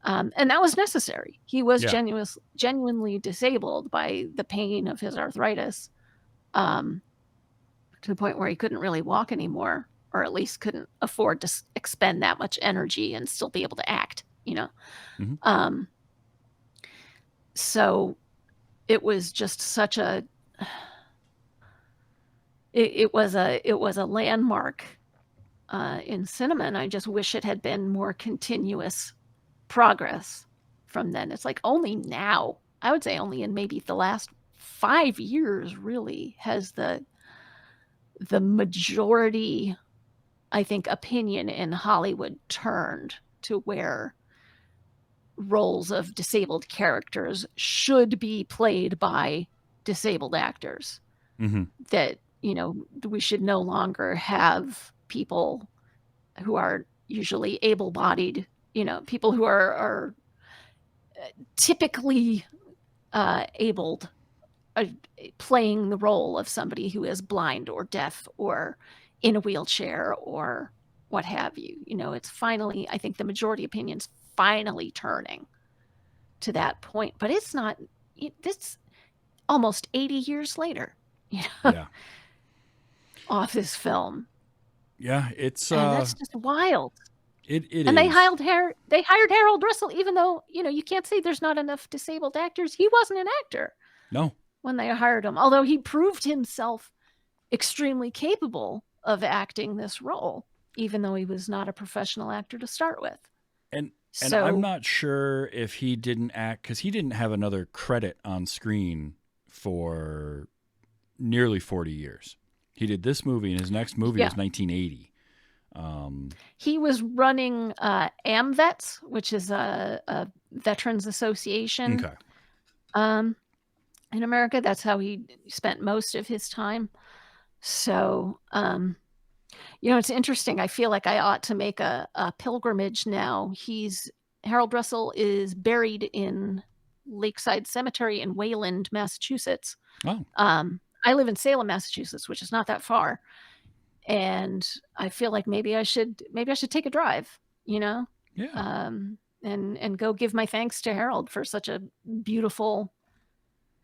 And that was necessary. He was Yeah. genuinely disabled by the pain of his arthritis, to the point where he couldn't really walk anymore, or at least couldn't afford to expend that much energy and still be able to act, Mhm. So it was just such a it was a landmark in cinema, and I just wish it had been more continuous progress from then. It's like only now, I would say only in maybe the last 5 years really has the majority, I think, opinion in Hollywood turned to where roles of disabled characters should be played by disabled actors. Mhm. That, we should no longer have people who are usually able-bodied, people who are typically abled, playing the role of somebody who is blind or deaf or in a wheelchair or what have you. It's finally, I think the majority opinion's finally turning to that point, but it's not, it's almost 80 years later, Yeah. off this film. Yeah. It's And that's just wild. it And they is. hired Harold Russell, even though, you can't say there's not enough disabled actors. He wasn't an actor No. when they hired him, although he proved himself extremely capable of acting this role, even though he was not a professional actor to start with. And So I'm not sure if he didn't act, because he didn't have another credit on screen for nearly 40 years. He did this movie, and his next movie Yeah. was 1980. he was running AMVETS, which is a veterans association. Okay. Um, in America. That's how he spent most of his time. So, it's interesting. I feel like I ought to make a pilgrimage now. Harold Russell is buried in Lakeside Cemetery in Wayland, Massachusetts. Oh, I live in Salem, Massachusetts, which is not that far. And I feel like maybe I should take a drive, yeah. And go give my thanks to Harold for such a beautiful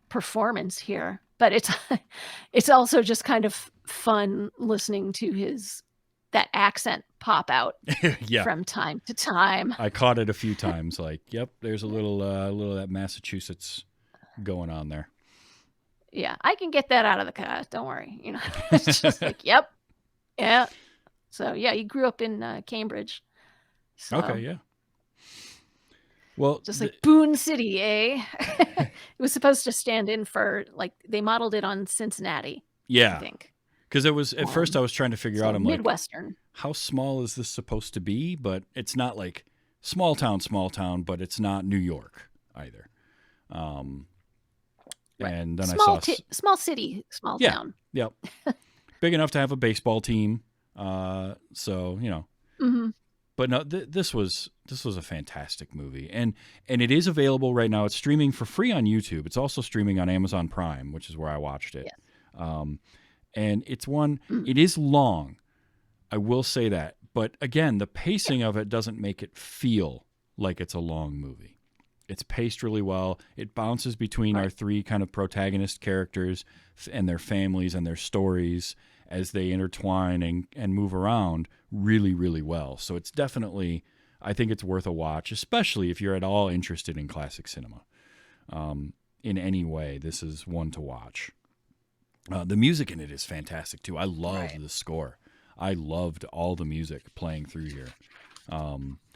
performance here. But it's also just kind of fun listening to that accent pop out Yeah. from time to time. I caught it a few times. Like, yep, there's a little of that Massachusetts going on there. Yeah, I can get that out of the car. Don't worry. It's just like, yep. Yeah. So, yeah, he grew up in Cambridge. So, Okay, yeah. Well, just like Boone City, eh? It was supposed to stand in for, like, they modeled it on Cincinnati, I yeah, think. because it was at first I was trying to figure So out. I'm like, Midwestern. how small is this supposed to be? But it's not like small town, but it's not New York either. Right. And then Small I saw small city, small Yeah. town. Yep, big enough to have a baseball team. So Hmm. but no, this was a fantastic movie, and it is available right now. It's streaming for free on YouTube. It's also streaming on Amazon Prime, which is where I watched it. Yes. And it's it is long, I will say that, but again, the pacing of it doesn't make it feel like it's a long movie. It's paced really well. It bounces between our three kind of protagonist characters and their families and their stories as they intertwine and move around really, really well. So it's definitely, I think it's worth a watch, especially if you're at all interested in classic cinema. In any way, this is one to watch. The music in it is fantastic, too. I love the score. I loved all the music playing through here,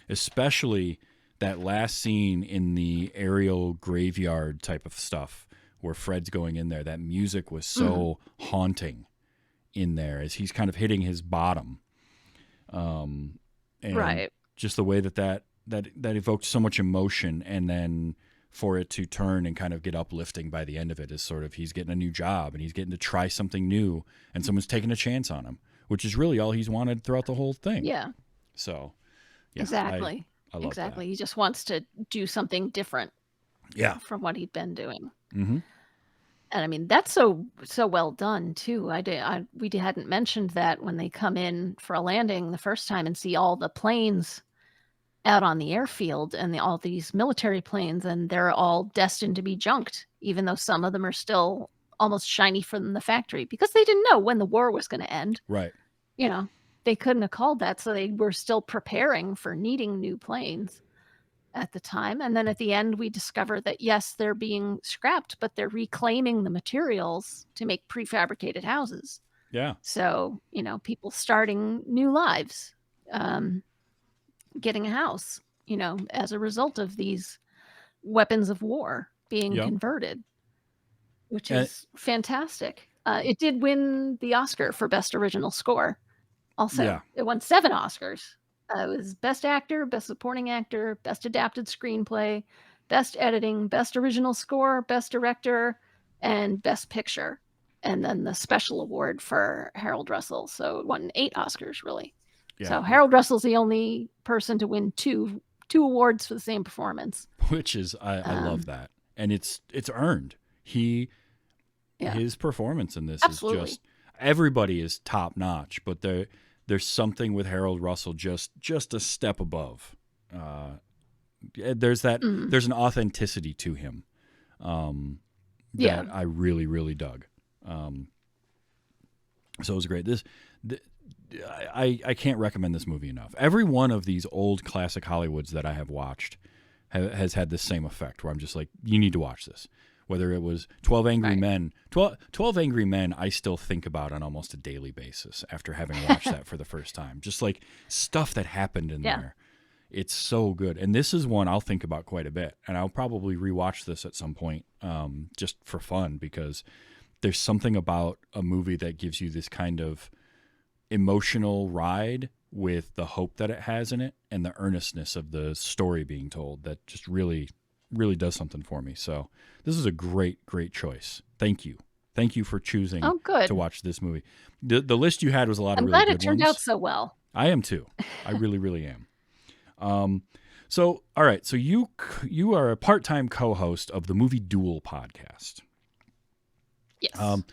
especially that last scene in the aerial graveyard type of stuff where Fred's going in there. That music was so haunting in there as he's kind of hitting his bottom. And just the way that evoked so much emotion, and then for it to turn and kind of get uplifting by the end of it is sort of he's getting a new job and he's getting to try something new and someone's taking a chance on him, which is really all he's wanted throughout the whole thing. Yeah. So, yeah, Exactly. I love Exactly. He just wants to do something different that. from what he'd been doing. Mm-hmm. And I mean, that's so well done too. We hadn't mentioned that when they come in for a landing the first time and see all the planes out on the airfield and all these military planes, and they're all destined to be junked, even though some of them are still almost shiny from the factory because they didn't know when the war was going to end. Right. They couldn't have called that, so they were still preparing for needing new planes at the time. And then at the end, we discover that, yes, they're being scrapped, but they're reclaiming the materials to make prefabricated houses. Yeah. So, people starting new lives, getting a house, as a result of these weapons of war being converted, which is fantastic. It did win the Oscar for Best Original Score. Also, It won 7 Oscars. It was Best Actor, Best Supporting Actor, Best Adapted Screenplay, Best Editing, Best Original Score, Best Director, and Best Picture. And then the special award for Harold Russell. So it won 8 Oscars, really. Yeah. So Harold Russell's the only person to win two awards for the same performance. Which is, I love that. And it's earned. His performance in this is just, everybody is top notch, but there's something with Harold Russell just a step above. There's an authenticity to him that I really, really dug. So it was great. I can't recommend this movie enough. Every one of these old classic Hollywoods that I have watched has had the same effect where I'm just like, you need to watch this. Whether it was 12 Angry Men. 12 Angry Men I still think about on almost a daily basis after having watched that for the first time. Just like stuff that happened in there. It's so good. And this is one I'll think about quite a bit. And I'll probably rewatch this at some point just for fun, because there's something about a movie that gives you this kind of emotional ride with the hope that it has in it and the earnestness of the story being told that just really really does something for me. So this is a great choice. Thank you for choosing good. to watch this movie. The list you had was a lot of I'm really glad good it turned ones. out so well. I am too. I really am. So all right, so you are a part-time co-host of the Movie Duel podcast. Yes.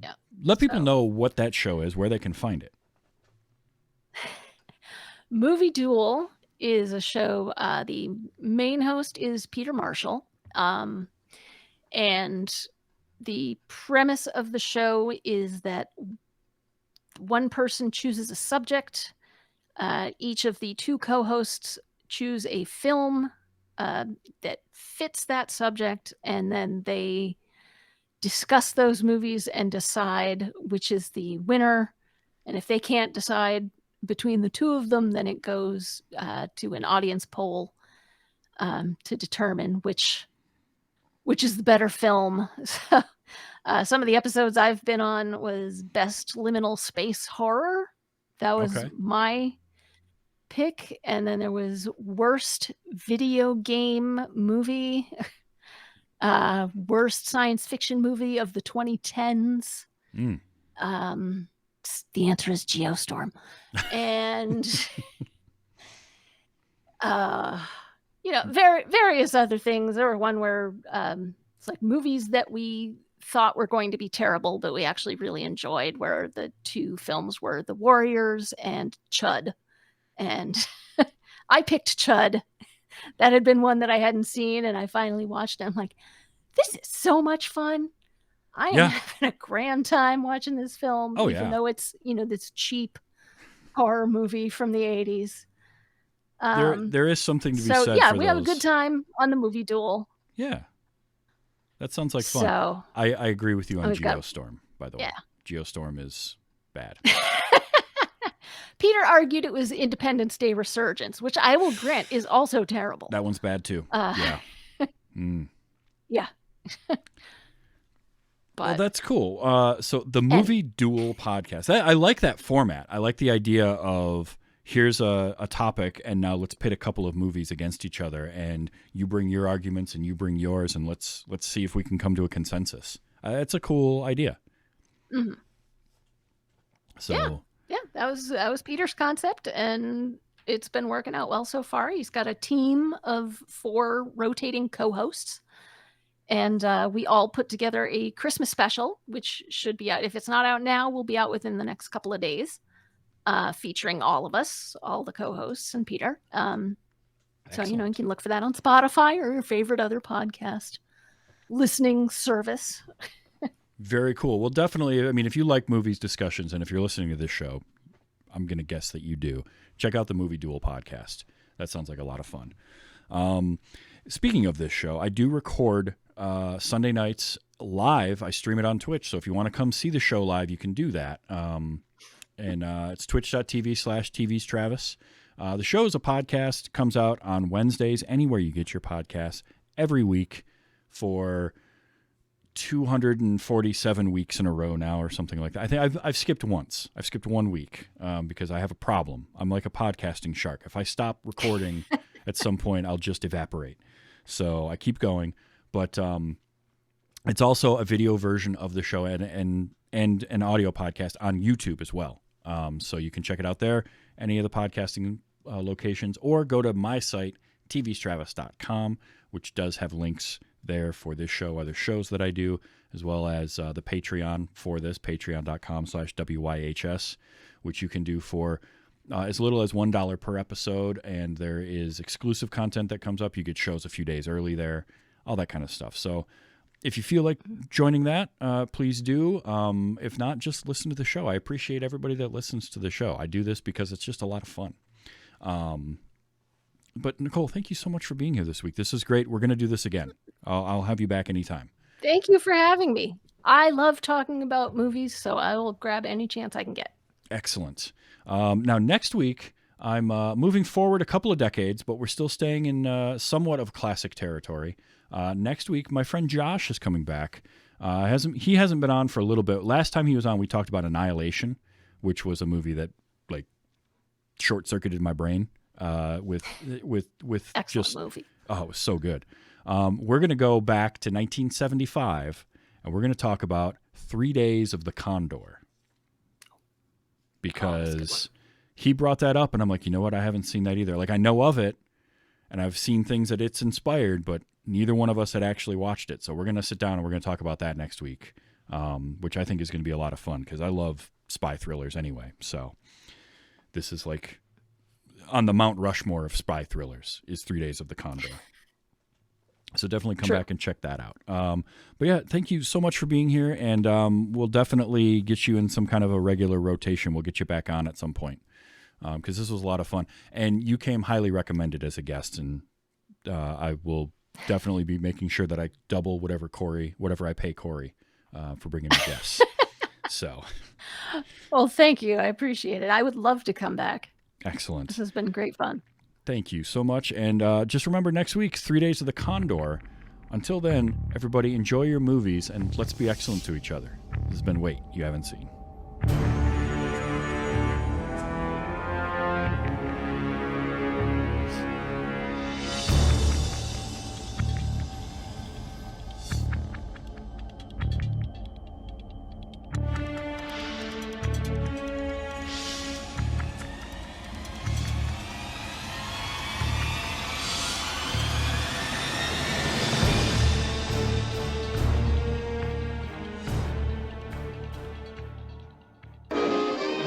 Yeah. Let people know what that show is, where they can find it. Movie Duel is a show. The main host is Peter Marshall. And the premise of the show is that one person chooses a subject. Each of the two co-hosts choose a film that fits that subject, and then they discuss those movies and decide which is the winner. And if they can't decide between the two of them, then it goes to an audience poll to determine which is the better film. So, some of the episodes I've been on was Best Liminal Space Horror. That was my pick. And then there was Worst Video Game Movie, Worst Science Fiction Movie of the 2010s. The answer is Geostorm. And various other things. There were one where it's like movies that we thought were going to be terrible, but we actually really enjoyed, where the two films were The Warriors and Chud. And I picked Chud. That had been one that I hadn't seen, and I finally watched it. I'm like, this is so much fun. I am having a grand time watching this film, even though it's, this cheap horror movie from the 80s. There is something to be said for we have a good time on the Movie Duel. Yeah. That sounds like fun. So, I agree with you on Geostorm, by the way. Geostorm is bad. Peter argued it was Independence Day Resurgence, which I will grant is also terrible. That one's bad too. Yeah. Yeah. Well, that's cool. So the Movie Duel podcast, I like that format. I like the idea of here's a topic, and now let's pit a couple of movies against each other, and you bring your arguments and you bring yours, and let's see if we can come to a consensus. It's a cool idea. Mm-hmm. So yeah, that was Peter's concept, and it's been working out well so far. He's got a team of 4 rotating co-hosts. And we all put together a Christmas special, which should be out. If it's not out now, we'll be out within the next couple of days, featuring all of us, all the co-hosts and Peter. So, you can look for that on Spotify or your favorite other podcast listening service. Very cool. Well, definitely, if you like movies discussions, and if you're listening to this show, I'm going to guess that you do, check out the Movie Duel podcast. That sounds like a lot of fun. Speaking of this show, I do record Sunday nights live. I stream it on Twitch. So if you want to come see the show live, you can do that. And it's twitch.tv/TV's Travis. The show is a podcast, comes out on Wednesdays, anywhere you get your podcasts, every week for 247 weeks in a row now, or something like that. I think I've skipped once. I've skipped 1 week because I have a problem. I'm like a podcasting shark. If I stop recording at some point, I'll just evaporate. So I keep going. But it's also a video version of the show and an audio podcast on YouTube as well. So you can check it out there, any of the podcasting locations, or go to my site, tvstravis.com, which does have links there for this show, other shows that I do, as well as the Patreon for this, patreon.com/WYHS, which you can do for as little as $1 per episode. And there is exclusive content that comes up. You get shows a few days early there, all that kind of stuff. So if you feel like joining that, please do. If not, just listen to the show. I appreciate everybody that listens to the show. I do this because it's just a lot of fun. But Nicole, thank you so much for being here this week. This is great. We're going to do this again. I'll have you back anytime. Thank you for having me. I love talking about movies, so I will grab any chance I can get. Excellent. Now, next week, I'm moving forward a couple of decades, but we're still staying in somewhat of classic territory. Next week, my friend Josh is coming back. He hasn't been on for a little bit. Last time he was on, we talked about Annihilation, which was a movie that short-circuited my brain with excellent just movie. Oh, it was so good. We're going to go back to 1975, and we're going to talk about 3 Days of the Condor. Because he brought that up, and I'm like, you know what? I haven't seen that either. Like, I know of it, and I've seen things that it's inspired, but neither one of us had actually watched it. So we're going to sit down, and we're going to talk about that next week, which I think is going to be a lot of fun because I love spy thrillers anyway. So this is like on the Mount Rushmore of spy thrillers is 3 Days of the Condor. So definitely come back and check that out. But yeah, thank you so much for being here, and we'll definitely get you in some kind of a regular rotation. We'll get you back on at some point because this was a lot of fun. And you came highly recommended as a guest, and I will definitely be making sure that I double whatever I pay Corey for bringing me guests. So, Well, thank you. I appreciate it. I would love to come back. Excellent. This has been great fun. Thank you so much. And just remember, next week, 3 Days of the Condor. Until then, everybody, enjoy your movies and let's be excellent to each other. This has been Wait, You Haven't Seen.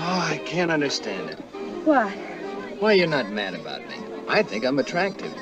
I can't understand it. What? Why you're not mad about me? I think I'm attractive.